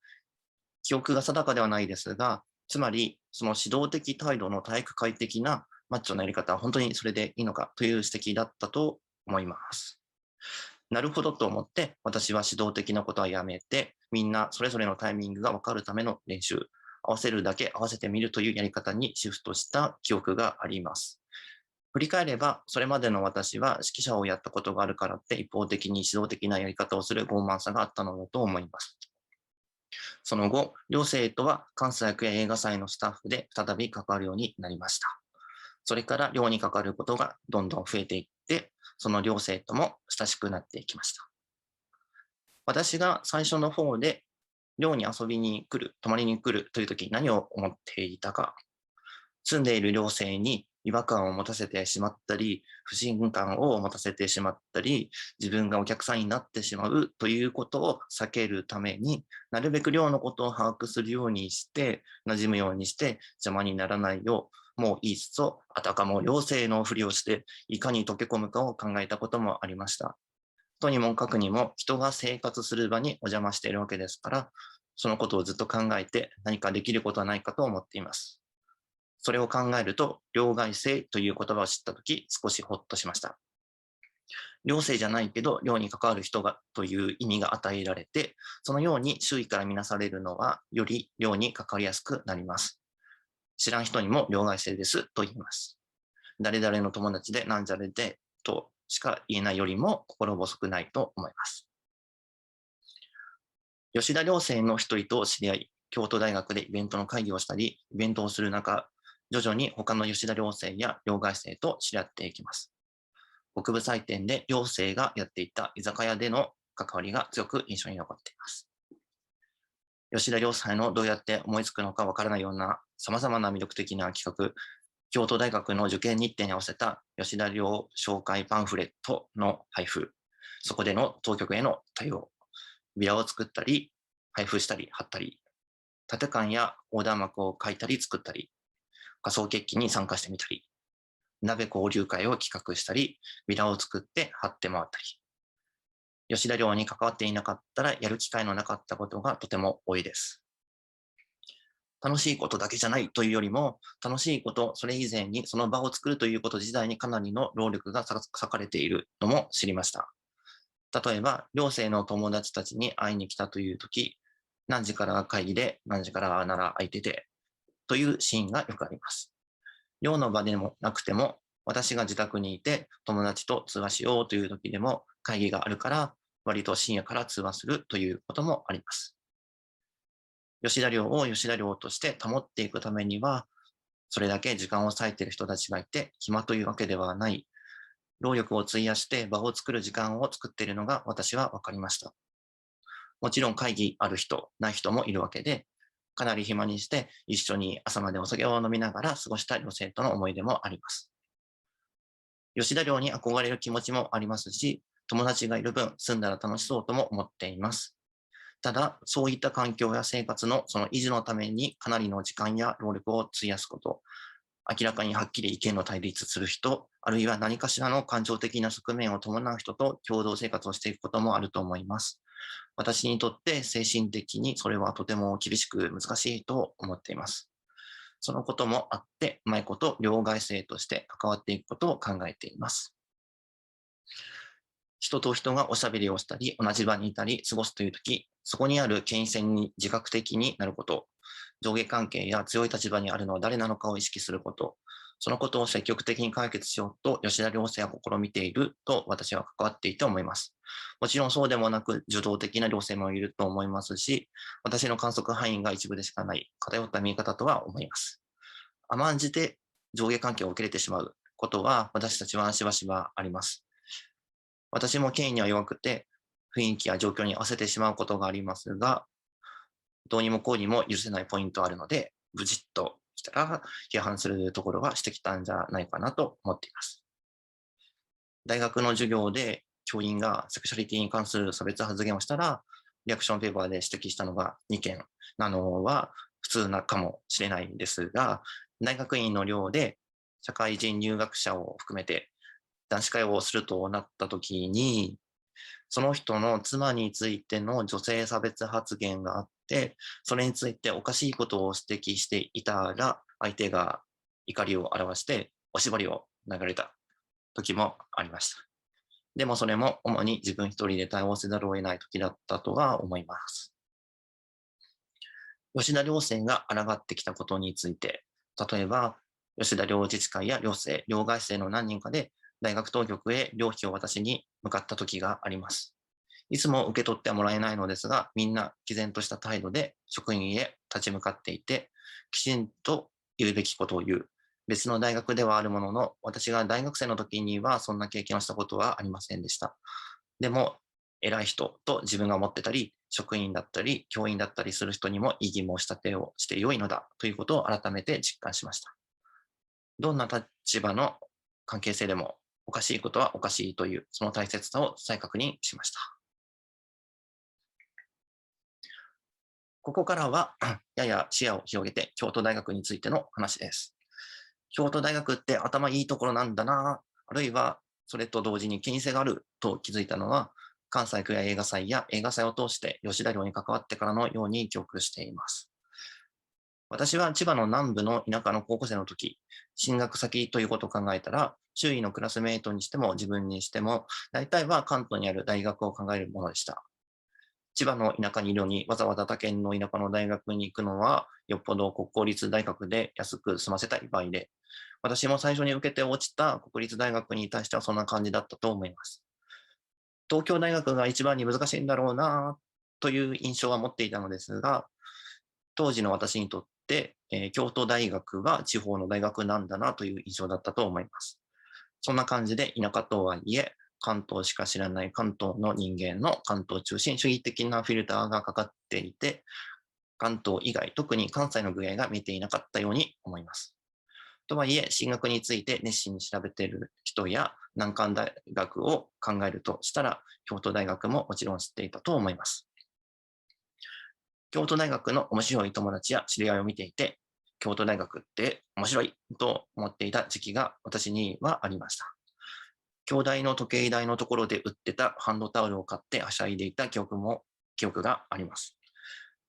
記憶が定かではないですが、つまり、その指導的態度の体育会的なマッチョなやり方は本当にそれでいいのかという指摘だったと思います。なるほどと思って、私は指導的なことはやめて、みんなそれぞれのタイミングが分かるための練習、合わせるだけ合わせてみるというやり方にシフトした記憶があります。振り返れば、それまでの私は指揮者をやったことがあるからって一方的に指導的なやり方をする傲慢さがあったのだと思います。その後、両生徒は関西役や映画祭のスタッフで再び関わるようになりました。それから寮に関わることがどんどん増えていって、その寮生とも親しくなっていきました。私が最初の方で寮に遊びに来る、泊まりに来るという時何を思っていたか、住んでいる寮生に違和感を持たせてしまったり、不信感を持たせてしまったり、自分がお客さんになってしまうということを避けるために、なるべく寮のことを把握するようにして、馴染むようにして邪魔にならないよう、もういいっそ、あたかも寮生のふりをして、いかに溶け込むかを考えたこともありました。とにもかくにも人が生活する場にお邪魔しているわけですから、そのことをずっと考えて何かできることはないかと思っています。それを考えると、寮外生という言葉を知ったとき、少しほっとしました。寮生じゃないけど、寮に関わる人がという意味が与えられて、そのように周囲から見なされるのは、より寮に関わりやすくなります。知らん人にも寮外生ですと言います。誰々の友達でなんじゃれでとしか言えないよりも心細くないと思います。吉田寮生の一人と知り合い、京都大学でイベントの会議をしたり、イベントをする中、徐々に他の吉田寮生や寮外生と知り合っていきます。北部祭典で寮生がやっていた居酒屋での関わりが強く印象に残っています。吉田寮生のどうやって思いつくのかわからないような様々な魅力的な企画、京都大学の受験日程に合わせた吉田寮紹介パンフレットの配布、そこでの当局への対応、ビラを作ったり、配布したり貼ったり、縦缶や横断幕を書いたり作ったり、仮想決起に参加してみたり、鍋交流会を企画したり、ビラを作って貼って回ったり、吉田寮に関わっていなかったらやる機会のなかったことがとても多いです。楽しいことだけじゃないというよりも、楽しいこと、それ以前にその場を作るということ自体にかなりの労力が割かれているのも知りました。例えば、寮生の友達たちに会いに来たというとき、何時から会議で何時からなら空いててというシーンがよくあります。寮の場でもなくても、私が自宅にいて友達と通話しようという時でも会議があるから、割と深夜から通話するということもあります。吉田寮を吉田寮として保っていくためには、それだけ時間を割いている人たちがいて、暇というわけではない、労力を費やして場を作る時間を作っているのが私は分かりました。もちろん会議ある人、ない人もいるわけで、かなり暇にして一緒に朝までお酒を飲みながら過ごした寮生との思い出もあります。吉田寮に憧れる気持ちもありますし、友達がいる分住んだら楽しそうとも思っています。ただ、そういった環境や生活のその維持のためにかなりの時間や労力を費やすこと、明らかにはっきり意見の対立する人、あるいは何かしらの感情的な側面を伴う人と共同生活をしていくこともあると思います。私にとって精神的にそれはとても厳しく難しいと思っています。そのこともあって、うまいこと両外生として関わっていくことを考えています。人と人がおしゃべりをしたり、同じ場にいたり過ごすというとき、そこにある権威性に自覚的になること、上下関係や強い立場にあるのは誰なのかを意識すること、そのことを積極的に解決しようと吉田寮生は試みていると私は関わっていて思います。もちろんそうでもなく受動的な寮生もいると思いますし、私の観測範囲が一部でしかない偏った見え方とは思います。甘んじて上下関係を受け入れてしまうことは私たちはしばしばあります。私も権威には弱くて、雰囲気や状況に合わせてしまうことがありますが、どうにもこうにも許せないポイントあるので、ブチッときたら批判するところはしてきたんじゃないかなと思っています。大学の授業で教員がセクシャリティに関する差別発言をしたら、リアクションペーパーで指摘したのが2件なのは普通なかもしれないんですが、大学院の寮で社会人入学者を含めて男子会をするとなった時に、その人の妻についての女性差別発言があって、それについておかしいことを指摘していたら、相手が怒りを表しておしぼりを投げられた時もありました。でもそれも主に自分一人で対応せざるを得ない時だったとは思います。吉田寮生が抗ってきたことについて、例えば、吉田寮自治会や寮生、寮外生の何人かで大学当局へ寮費を渡しに向かった時があります。いつも受け取ってはもらえないのですが、みんな毅然とした態度で職員へ立ち向かっていて、きちんと言うべきことを言う。別の大学ではあるものの、私が大学生の時にはそんな経験をしたことはありませんでした。でも、偉い人と自分が思ってたり、職員だったり、教員だったりする人にも異議申し立てをして良いのだということを改めて実感しました。どんな立場の関係性でもおかしいことはおかしいという、その大切さを再確認しました。ここからは、やや視野を広げて京都大学についての話です。京都大学って頭いいところなんだな、あるいはそれと同時に権威性があると気づいたのは、関西クエア映画祭や映画祭を通して吉田寮に関わってからのように記憶しています。私は千葉の南部の田舎の高校生の時、進学先ということを考えたら、周囲のクラスメイトにしても自分にしても、大体は関東にある大学を考えるものでした。千葉の田舎にいるのにわざわざ他県の田舎の大学に行くのは、よっぽど国公立大学で安く済ませたい場合で、私も最初に受けて落ちた国立大学に対してはそんな感じだったと思います。東京大学が一番に難しいんだろうなという印象は持っていたのですが、当時の私にとって、京都大学は地方の大学なんだなという印象だったと思います。そんな感じで田舎とはいえ、関東しか知らない関東の人間の関東中心主義的なフィルターがかかっていて、関東以外、特に関西の具合が見ていなかったように思います。とはいえ、進学について熱心に調べている人や難関大学を考えるとしたら、京都大学ももちろん知っていたと思います。京都大学の面白い友達や知り合いを見ていて、京都大学って面白いと思っていた時期が私にはありました。京大の時計台のところで売ってたハンドタオルを買ってはしゃいでいた記憶があります。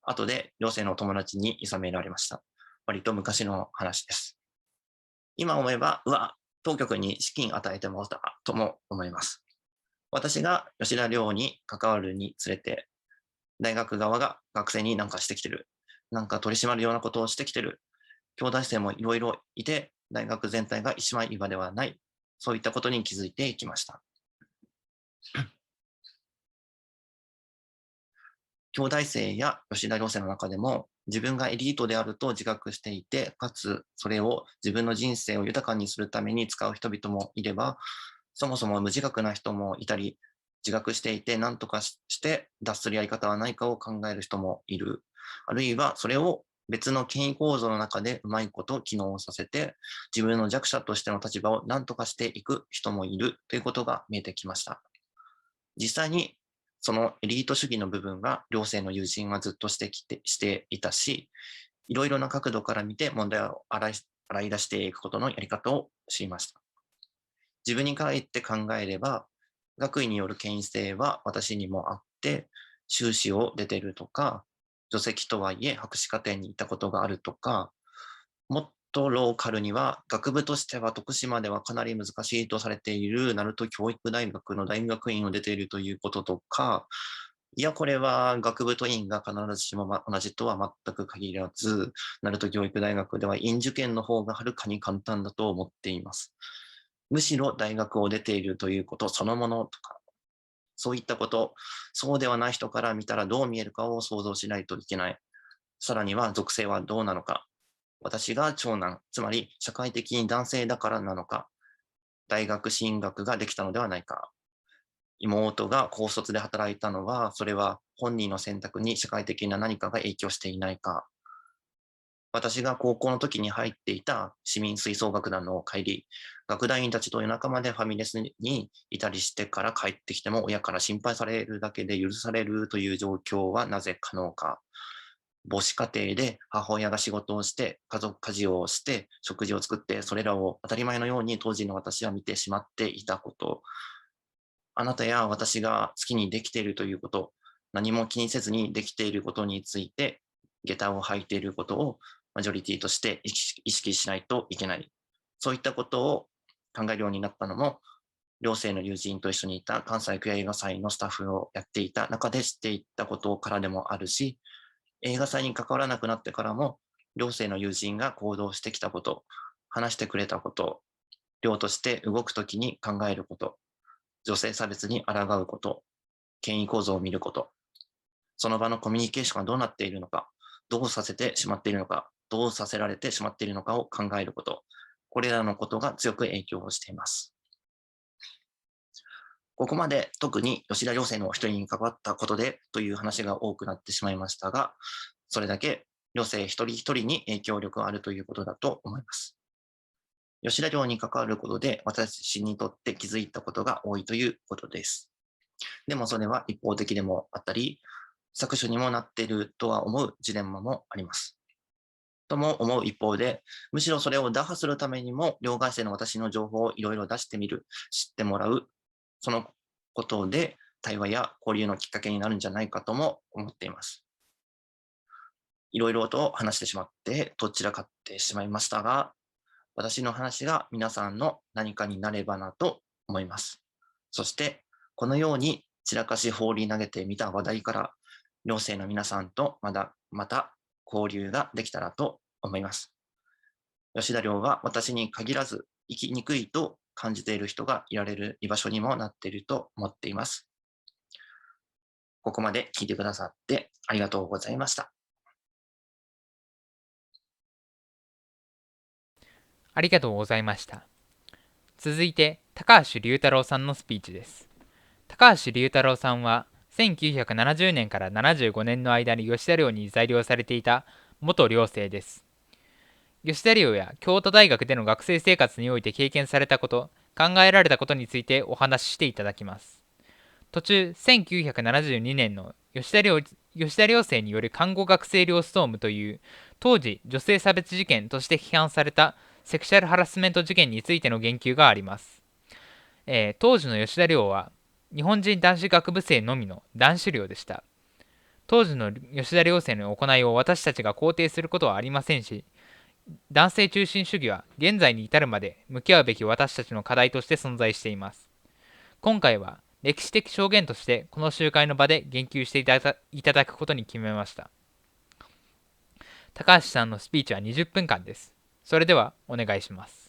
後で寮生の友達に諌められました。割と昔の話です。今思えば、当局に資金与えてもらったとも思います。私が吉田寮に関わるにつれて、大学側が学生に何かしてきてる。なんか取り締まるようなことをしてきてる。兄弟生もいろいろいて、大学全体が一枚岩ではない。そういったことに気づいていきました。兄弟生や吉田寮生の中でも、自分がエリートであると自覚していて、かつそれを自分の人生を豊かにするために使う人々もいれば、そもそも無自覚な人もいたり、自覚していて何とかして脱するやり方はないかを考える人もいる。あるいはそれを別の権威構造の中でうまいこと機能させて、自分の弱者としての立場を何とかしていく人もいるということが見えてきました。実際にそのエリート主義の部分が寮生の友人はずっとしていたし、いろいろな角度から見て問題を洗い出していくことのやり方を知りました。自分に返って考えれば、学位による権威性は私にもあって、修士を出てるとか、除籍とはいえ博士課程に行ったことがあるとか、もっとローカルには学部としては徳島ではかなり難しいとされている鳴門教育大学の大学院を出ているということとか、いや、これは学部と院が必ずしも同じとは全く限らず、鳴門教育大学では院受験の方がはるかに簡単だと思っています。むしろ大学を出ているということそのものとか、そういったこと、そうではない人から見たらどう見えるかを想像しないといけない。さらには属性はどうなのか。私が長男、つまり社会的に男性だからなのか。大学進学ができたのではないか。妹が高卒で働いたのは、それは本人の選択に社会的な何かが影響していないか。私が高校の時に入っていた市民吹奏楽団の帰り、楽団員たちと夜中までファミレスにいたりしてから帰ってきても親から心配されるだけで許されるという状況はなぜ可能か。母子家庭で母親が仕事をして、家事をして、食事を作って、それらを当たり前のように当時の私は見てしまっていたこと。あなたや私が好きにできているということ、何も気にせずにできていることについて、下駄を履いていることをマジョリティとして意識しないといけない。そういったことを考えるようになったのも、寮生の友人と一緒にいた関西クエ映画祭のスタッフをやっていた中で知っていったことからでもあるし、映画祭に関わらなくなってからも、寮生の友人が行動してきたこと、話してくれたこと、寮として動くときに考えること、女性差別に抗うこと、権威構造を見ること、その場のコミュニケーションがどうなっているのか、どうさせてしまっているのか、どうさせられてしまっているのかを考えること、これらのことが強く影響をしています。ここまで特に吉田寮生の一人に関わったことでという話が多くなってしまいましたが、それだけ寮生一人一人に影響力があるということだと思います。吉田寮に関わることで私にとって気づいたことが多いということです。でもそれは一方的でもあったり、搾取にもなっているとは思うジレンマもあります。とも思う一方で、むしろそれを打破するためにも、両外生の私の情報をいろいろ出してみる、知ってもらう、そのことで対話や交流のきっかけになるんじゃないかとも思っています。いろいろと話してしまって、どちらかってしまいましたが、私の話が皆さんの何かになればなと思います。そして、このように散らかし放り投げてみた話題から、寮生の皆さんとまた交流ができたらと思います。吉田寮は私に限らず生きにくいと感じている人がいられる居場所にもなっていると思っています。ここまで聞いてくださってありがとうございました。ありがとうございました。続いて、高橋龍太郎さんのスピーチです。高橋龍太郎さんは、1970年から75年の間に吉田寮に在寮されていた元寮生です。吉田寮や京都大学での学生生活において経験されたこと、考えられたことについてお話ししていただきます。途中、1972年の吉田寮生による看護学生寮ストームという、当時女性差別事件として批判されたセクシャルハラスメント事件についての言及があります。当時の吉田寮は、日本人男子学部生のみの男子寮でした。当時の吉田寮生の行いを私たちが肯定することはありませんし、男性中心主義は現在に至るまで向き合うべき私たちの課題として存在しています。今回は歴史的証言としてこの集会の場で言及していただくことに決めました。高橋さんのスピーチは20分間です。それではお願いします。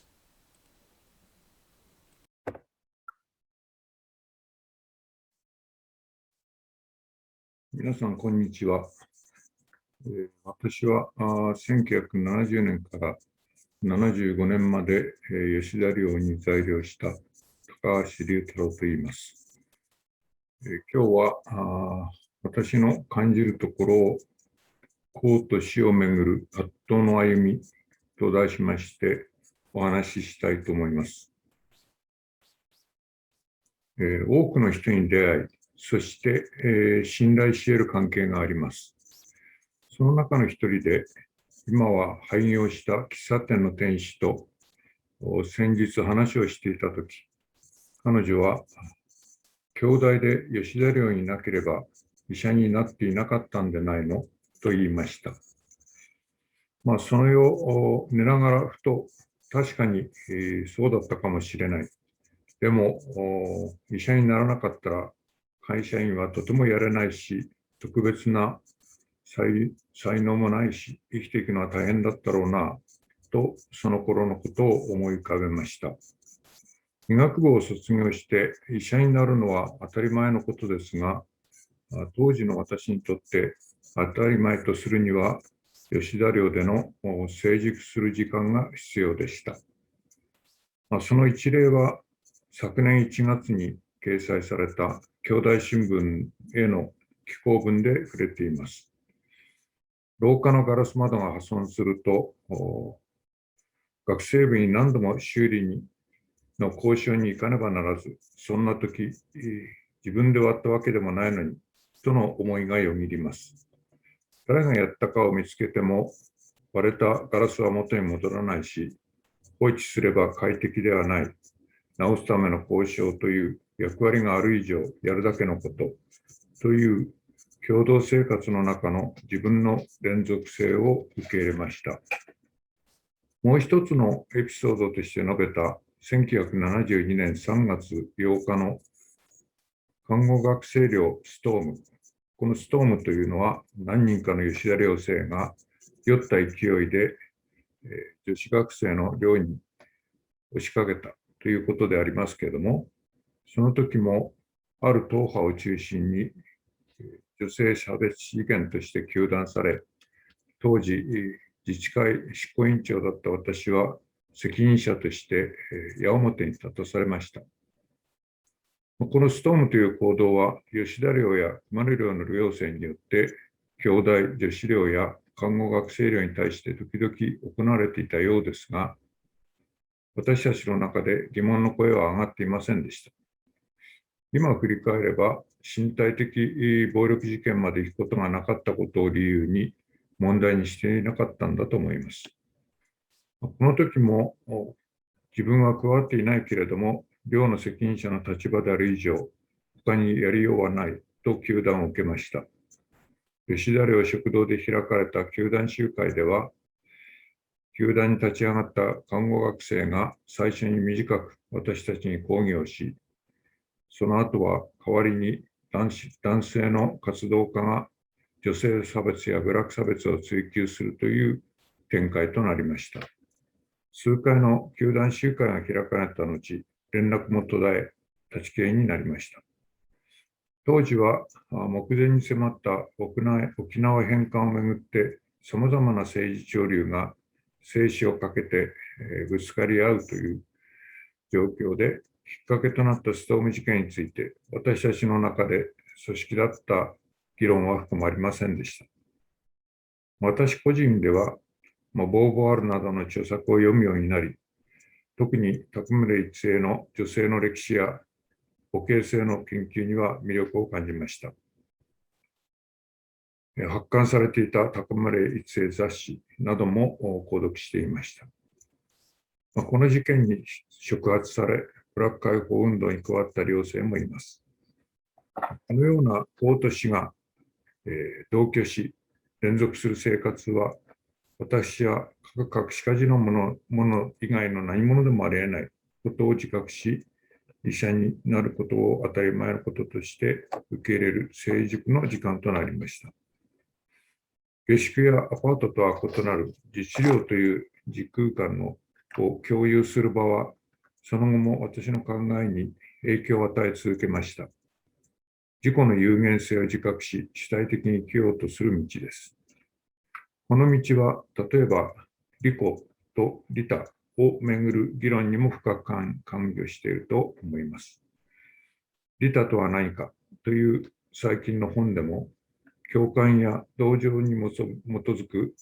皆さん、こんにちは。私は1970年から75年まで吉田寮に在寮した高橋龍太郎と言います。今日は私の感じるところを公と死をめぐる葛藤の歩みと題しましてお話ししたいと思います。多くの人に出会い、そして、信頼し得る関係があります。その中の一人で、今は廃業した喫茶店の店主と先日話をしていたとき、彼女は、兄弟で吉田寮になければ医者になっていなかったんでないのと言いました。その世を寝ながらふと、確かに、そうだったかもしれない。でも、医者にならなかったら、会社員はとてもやれないし、特別な才能もないし、生きていくのは大変だったろうな、と、その頃のことを思い浮かべました。医学部を卒業して医者になるのは当たり前のことですが、当時の私にとって当たり前とするには、吉田寮での成熟する時間が必要でした。その一例は、昨年1月に掲載された兄弟新聞への寄稿文で触れています。廊下のガラス窓が破損すると、学生部に何度も修理の交渉に行かねばならず、そんな時、自分で割ったわけでもないのに、との思いがよぎります。誰がやったかを見つけても、割れたガラスは元に戻らないし、放置すれば快適ではない。直すための交渉という役割がある以上、やるだけのこと、という共同生活の中の自分の連続性を受け入れました。もう一つのエピソードとして述べた1972年3月8日の看護学生寮ストーム。このストームというのは何人かの吉田寮生が酔った勢いで、女子学生の寮に押しかけたということでありますけれども、その時もある党派を中心に女性差別事件として糾弾され、当時自治会執行委員長だった私は責任者として矢面に立たされました。このストームという行動は吉田寮や熊野寮の寮生によって兄弟女子寮や看護学生寮に対して時々行われていたようですが、私たちの中で疑問の声は上がっていませんでした。今振り返れば、身体的暴力事件まで行くことがなかったことを理由に問題にしていなかったんだと思います。この時も自分は加わっていないけれども、寮の責任者の立場である以上、他にやりようはないと糾弾を受けました。吉田寮食堂で開かれた糾弾集会では、糾弾に立ち上がった看護学生が最初に短く私たちに講義をし、その後は代わりに男性の活動家が女性差別や部落差別を追求するという展開となりました。数回の糾弾集会が開かれた後、連絡も途絶え、立ち消えになりました。当時は目前に迫った沖縄返還をめぐってさまざまな政治潮流が生死をかけてぶつかり合うという状況で、きっかけとなったストーム事件について、私たちの中で組織だった議論は含まれませんでした。私個人では、ボーヴォワールなどの著作を読むようになり、特に高村一世の女性の歴史や母系性の研究には魅力を感じました。発刊されていた高村一世雑誌なども購読していました。この事件に触発され、ブラック解放運動に加わった寮生もいます。このような王と死が、同居し、連続する生活は、私は隠し家事のもの以外の何者でもあり得ないことを自覚し、医者になることを当たり前のこととして受け入れる成熟の時間となりました。下宿やアパートとは異なる自治寮という時空間を共有する場は、その後も私の考えに影響を与え続けました。自己の有限性を自覚し、主体的に生きようとする道です。この道は、例えば、利己と利他をめぐる議論にも深く関与していると思います。利他とは何かという最近の本でも、共感や同情に基づく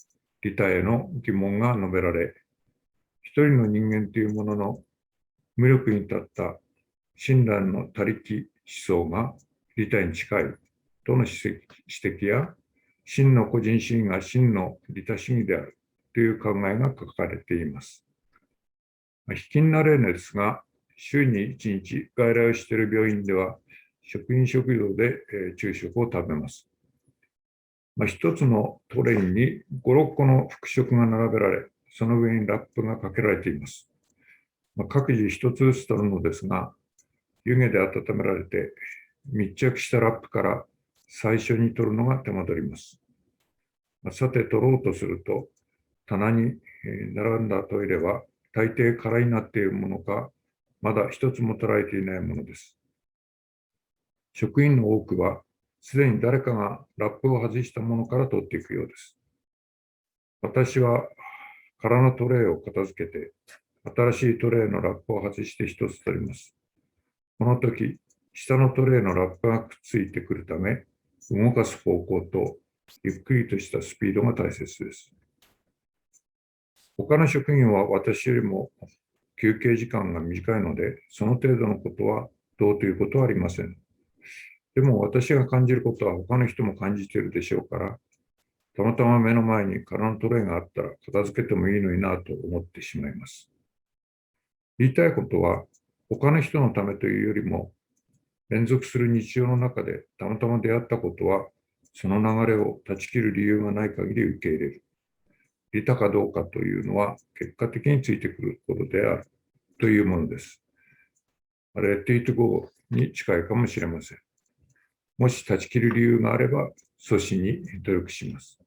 利他への疑問が述べられ、一人の人間というものの無力に立った親鸞の他力思想が利他に近いとの指摘や、真の個人主義が真の利他主義であるという考えが書かれています。卑近な例ですが、週に1日外来をしている病院では、職員食堂で昼食を食べます。一つのトレイに5、6個の副食が並べられ、その上にラップがかけられています。各自一つずつ取るのですが、湯気で温められて、密着したラップから最初に取るのが手間取ります。さて、取ろうとすると、棚に並んだトイレは大抵空になっているものか、まだ一つも取られていないものです。職員の多くは、すでに誰かがラップを外したものから取っていくようです。私は空のトレイを片付けて、新しいトレイのラップを外して一つ取ります。この時、下のトレイのラップがくっついてくるため、動かす方向とゆっくりとしたスピードが大切です。他の職員は私よりも休憩時間が短いので、その程度のことはどうということはありません。でも私が感じることは他の人も感じているでしょうから、たまたま目の前に空のトレイがあったら片付けてもいいのになと思ってしまいます。言いたいことは、他の人のためというよりも、連続する日常の中でたまたま出会ったことは、その流れを断ち切る理由がない限り受け入れる。利他かどうかというのは結果的についてくることであるというものです。レッド・イット・ゴーに近いかもしれません。もし断ち切る理由があれば、阻止に努力します。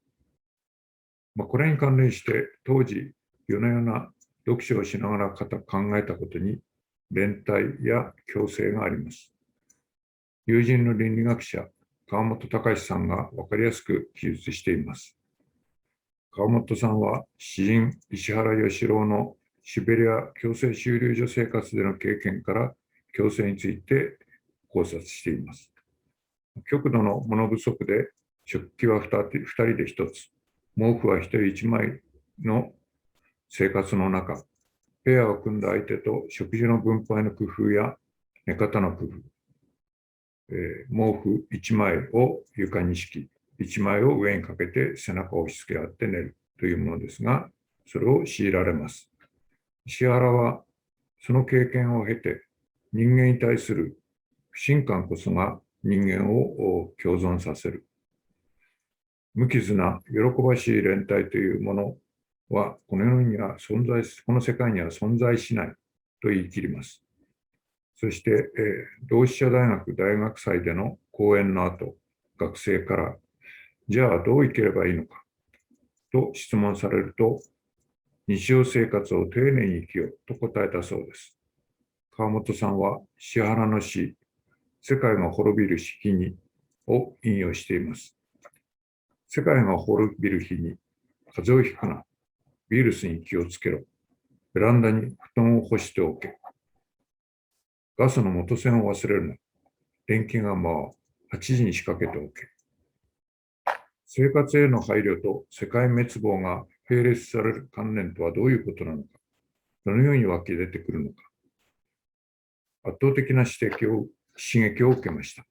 これに関連して、当時、夜な夜な読書をしながら考えたことに、連帯や強制があります。友人の倫理学者、川本隆さんが分かりやすく記述しています。川本さんは、詩人石原義郎のシベリア強制収留所生活での経験から強制について考察しています。極度の物不足で食器は2人で1つ、毛布は1人1枚の生活の中、ペアを組んだ相手と食事の分配の工夫や寝方の工夫、毛布1枚を床に敷き、1枚を上にかけて背中を押し付け合って寝るというものですが、それを強いられます。石原はその経験を経て、人間に対する不信感こそが人間を共存させる。無傷な喜ばしい連帯というものはこの世界には存在しないと言い切ります。そして、同志社大学大学祭での講演の後、学生から、じゃあどう生きればいいのかと質問されると、日常生活を丁寧に生きようと答えたそうです。川本さんは石原の詩、世界が滅びる日にを引用しています。世界が滅びる日に風邪をひくな、ウイルスに気をつけろ、ベランダに布団を干しておけ、ガスの元栓を忘れるな、電気釜は8時に仕掛けておけ。生活への配慮と世界滅亡が並列される観念とはどういうことなのか、どのように湧き出てくるのか、圧倒的な刺激を受けました。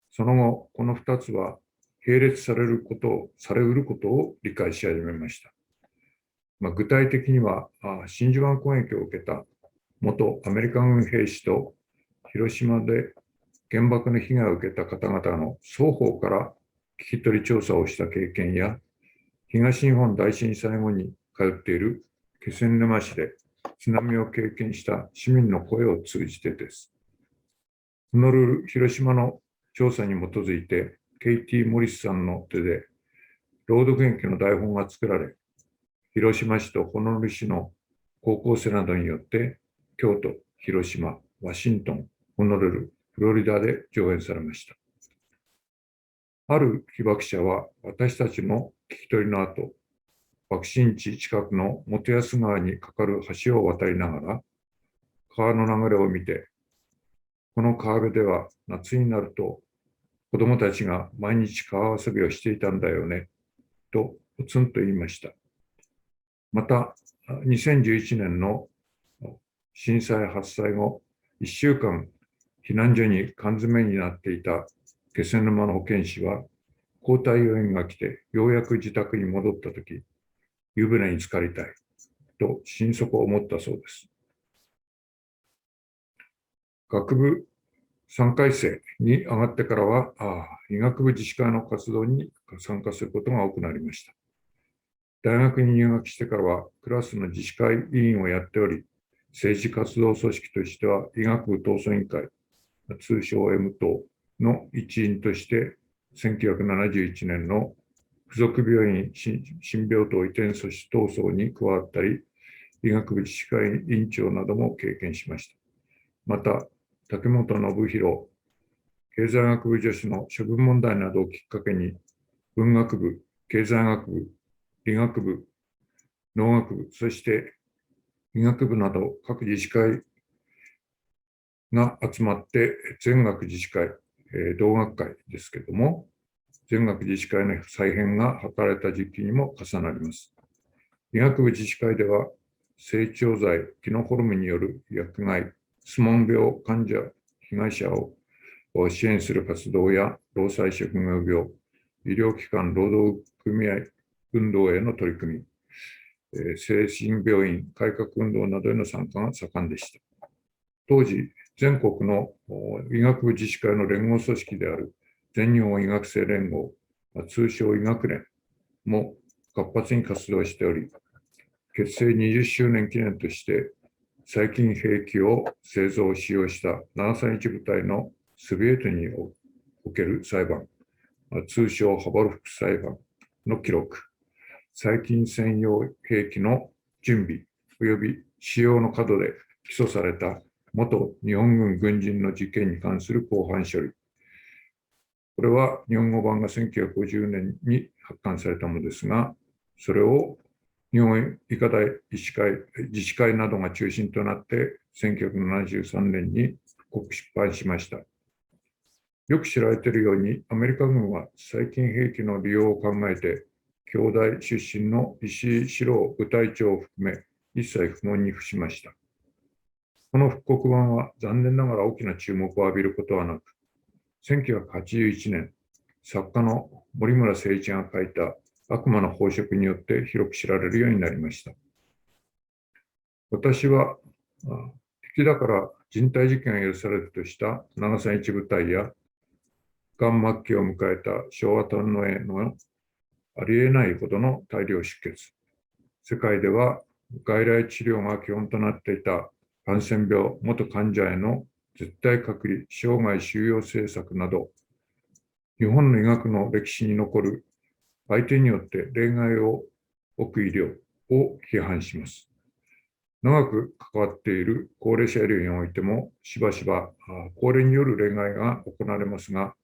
その後、この2つは並列されうることを理解し始めました。具体的には、真珠湾攻撃を受けた元アメリカ軍兵士と広島で原爆の被害を受けた方々の双方から聞き取り調査をした経験や、東日本大震災後に通っている気仙沼市で津波を経験した市民の声を通じてです。ホノルル、広島の調査に基づいて、KT モリスさんの手で朗読劇の台本が作られ、広島市とホノルル市の高校生などによって京都、広島、ワシントン、ホノルル、フロリダで上演されました。ある被爆者は私たちの聞き取りの後、爆心地近くの元安川に架かる橋を渡りながら、川の流れを見て、この川辺では夏になると子供たちが毎日川遊びをしていたんだよね、とポツンと言いました。また、2011年の震災発災後、1週間避難所に缶詰になっていた気仙沼の保健師は、交代要員が来てようやく自宅に戻ったとき、湯船に浸かりたいと心底思ったそうです。学部3回生に上がってからは、医学部自治会の活動に参加することが多くなりました。大学に入学してからは、クラスの自治会委員をやっており、政治活動組織としては、医学部闘争委員会、通称 M 党の一員として、1971年の附属病院新病棟移転阻止闘争に加わったり、医学部自治会委員長なども経験しました。また、竹本信弘経済学部女子の処分問題などをきっかけに、文学部、経済学部、理学部、農学部、そして医学部など各自治会が集まって全学自治会、同学会ですけれども、全学自治会の再編が図られた時期にも重なります。医学部自治会では、整腸剤、キノホルムによる薬害、スモン病患者、被害者を支援する活動や、労災職業病、医療機関労働組合運動への取り組み、精神病院改革運動などへの参加が盛んでした。当時、全国の医学部自治会の連合組織である全日本医学生連合、通称医学連も活発に活動しており、結成20周年記念として、細菌兵器を製造使用した731部隊のソビエトにおける裁判、通称ハバロフス裁判の記録、細菌専用兵器の準備及び使用の過度で起訴された元日本軍軍人の事件に関する公判処理。これは日本語版が1950年に発刊されたものですが、それを日本医科大医師会、自治会などが中心となって1973年に復刻出版しました。よく知られているように、アメリカ軍は細菌兵器の利用を考えて、京大出身の石井四郎部隊長を含め、一切不問に付しました。この復刻版は残念ながら大きな注目を浴びることはなく、1981年、作家の森村誠一が書いた悪魔の飽食によって広く知られるようになりました。私は、敵だから人体実験が許されるとした731部隊や、がん末期を迎えた昭和天皇へのありえないほどの大量出血。世界では外来治療が基本となっていたハンセン病元患者への絶対隔離、生涯収容政策など、日本の医学の歴史に残る相手によって例外を置く医療を批判します。長く関わっている高齢者医療においても、しばしば高齢による例外が行われますが、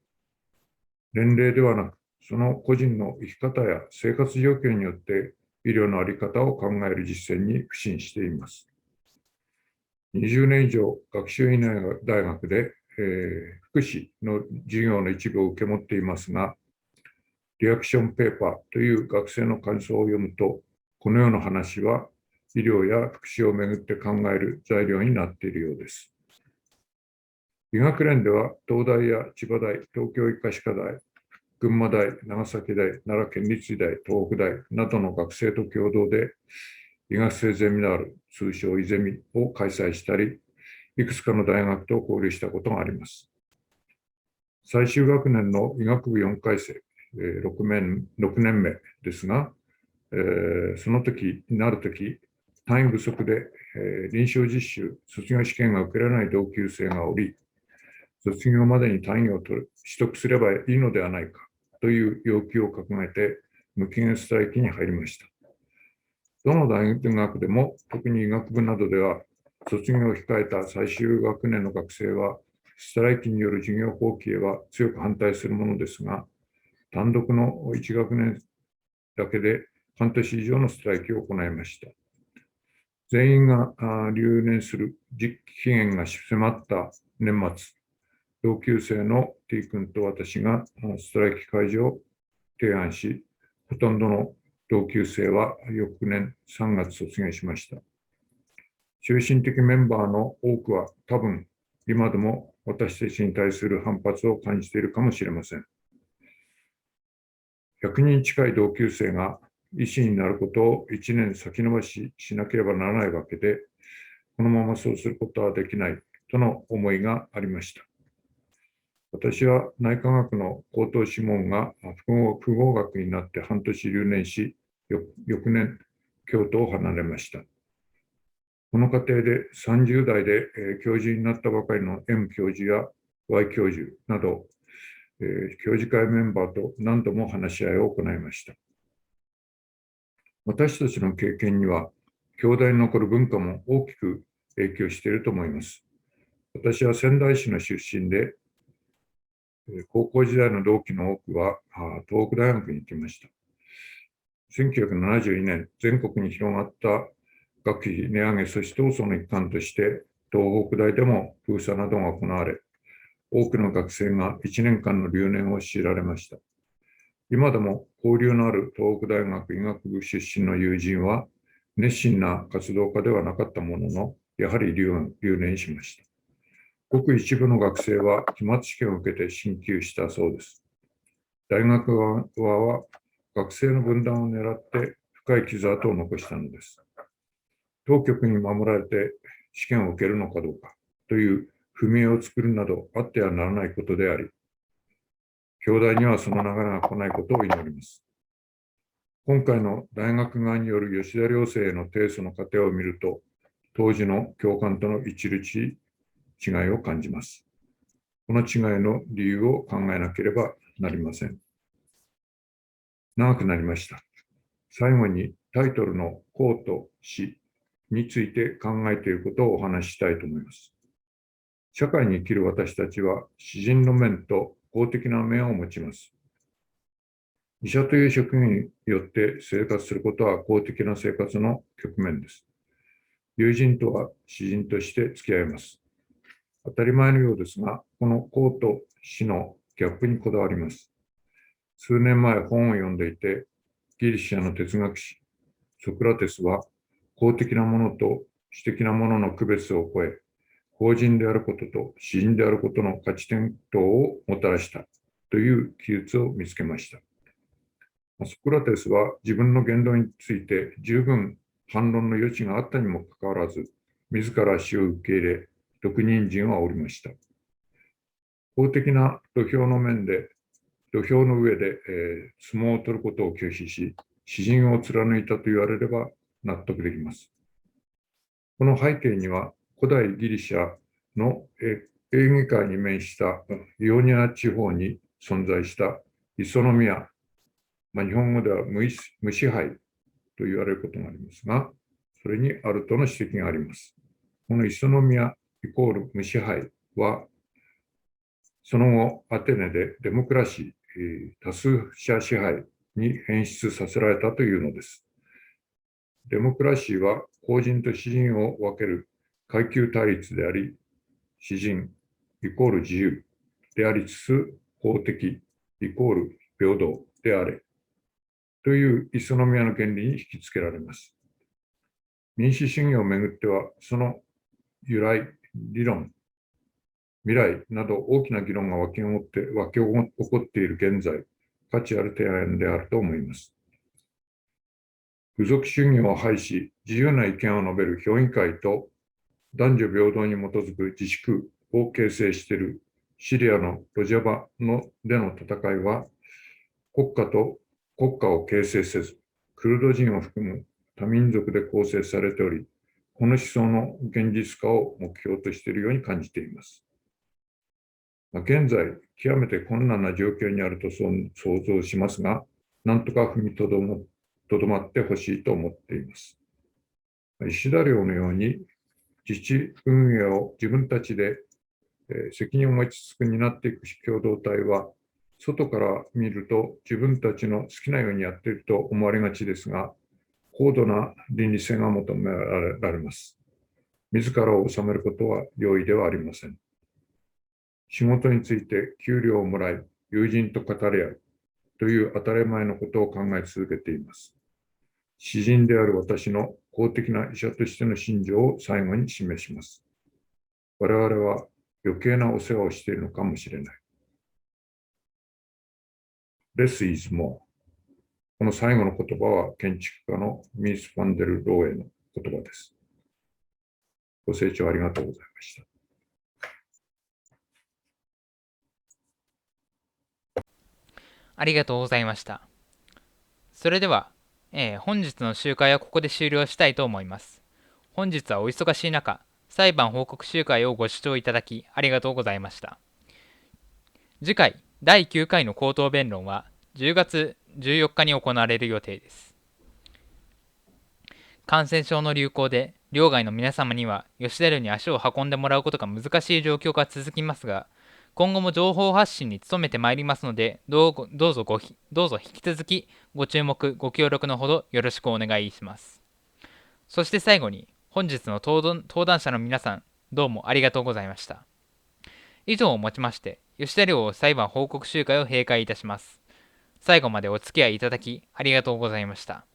年齢ではなく、その個人の生き方や生活状況によって医療の在り方を考える実践に苦心しています。20年以上、学習院大学で、福祉の授業の一部を受け持っていますが、リアクションペーパーという学生の感想を読むと、このような話は医療や福祉をめぐって考える材料になっているようです。医学連では、東大や千葉大、東京医科歯科大、群馬大、長崎大、奈良県立医大、東北大などの学生と共同で、医学生ゼミナール、通称イゼミを開催したり、いくつかの大学と交流したことがあります。最終学年の医学部4回生、6年目ですが、その時になるとき、単位不足で、臨床実習、卒業試験が受けられない同級生がおり、卒業までに単位を取得すればいいのではないかという要求を掲げて、無期限ストライキに入りました。どの大学でも、特に医学部などでは、卒業を控えた最終学年の学生は、ストライキによる授業放棄へは強く反対するものですが、単独の1学年だけで半年以上のストライキを行いました。全員が留年する期限が迫った年末、同級生の T 君と私がストライキ解除を提案し、ほとんどの同級生は翌年3月卒業しました。中心的メンバーの多くは多分今でも私たちに対する反発を感じているかもしれません。100人近い同級生が医師になることを1年先延ばししなければならないわけで、このままそうすることはできないとの思いがありました。私は内科学の高等諮問が複合学になって半年留年し、翌年京都を離れました。この過程で30代で教授になったばかりの M 教授や Y 教授など、教授会メンバーと何度も話し合いを行いました。私たちの経験には、京大に残る文化も大きく影響していると思います。私は仙台市の出身で、高校時代の同期の多くは東北大学に行きました。1972年、全国に広がった学費値上げ阻止闘争の一環として、東北大でも封鎖などが行われ、多くの学生が1年間の留年を強いられました。今でも交流のある東北大学医学部出身の友人は、熱心な活動家ではなかったものの、やはり留年しました。ごく一部の学生は期末試験を受けて進級したそうです。大学側は学生の分断を狙って深い傷跡を残したのです。当局に守られて試験を受けるのかどうかという踏み絵を作るなどあってはならないことであり、京大にはその流れが来ないことを祈ります。今回の大学側による吉田寮生への提訴の過程を見ると、当時の教官との著しい違いを感じます。この違いの理由を考えなければなりません。長くなりました。最後にタイトルの公と私について考えていることをお話ししたいと思います。社会に生きる私たちは私人の面と公的な面を持ちます。医者という職業によって生活することは公的な生活の局面です。友人とは私人として付き合います。当たり前のようですが、この公と私のギャップにこだわります。数年前本を読んでいて、ギリシャの哲学者ソクラテスは公的なものと私的なものの区別を超え、公人であることと私人であることの価値転倒をもたらしたという記述を見つけました。ソクラテスは自分の言動について十分反論の余地があったにもかかわらず、自ら死を受け入れ、毒人参を煽りました。公的な土俵の上で、相撲を取ることを拒否し、私人を貫いたと言われれば納得できます。この背景には、古代ギリシャのエーゲ海に面したイオニア地方に存在したイソノミア、日本語では無支配と言われることがありますが、それにあるとの指摘があります。このイソノミアイコール無支配は、その後アテネでデモクラシー、多数者支配に変質させられたというのです。デモクラシーは公人と私人を分ける階級対立であり、私人イコール自由でありつつ、公的イコール平等であれというイソノミアの原理に引き付けられます。民主主義をめぐっては、その由来、理論、未来など大きな議論が沸き起こっている現在、価値ある提案であると思います。部族主義を廃し、自由な意見を述べる評議会と男女平等に基づく自治区を形成しているシリアのロジャバでの戦いは、国家を形成せず、クルド人を含む多民族で構成されており、この思想の現実化を目標としているように感じています。現在、極めて困難な状況にあると想像しますが、なんとか踏みとどまってほしいと思っています。石田寮のように自治運営を自分たちで責任を持ちつつ担っていく共同体は、外から見ると自分たちの好きなようにやっていると思われがちですが、高度な倫理性が求められます。自らを治めることは容易ではありません。仕事について給料をもらい、友人と語り合うという当たり前のことを考え続けています。私人である私の公的な医者としての信条を最後に示します。我々は余計なお世話をしているのかもしれない。Less is more。この最後の言葉は建築家のミース・ファンデル・ローエの言葉です。ご清聴ありがとうございました。ありがとうございました。それでは、本日の集会はここで終了したいと思います。本日はお忙しい中、裁判報告集会をご視聴いただきありがとうございました。次回、第9回の口頭弁論は10月14日に行われる予定です。感染症の流行で、両外の皆様には吉田寮に足を運んでもらうことが難しい状況が続きますが、今後も情報発信に努めてまいりますので、どうぞ引き続きご注目、ご協力のほどよろしくお願いします。そして最後に、本日の登壇者の皆さん、どうもありがとうございました。以上をもちまして、吉田寮裁判報告集会を閉会いたします。最後までお付き合いいただきありがとうございました。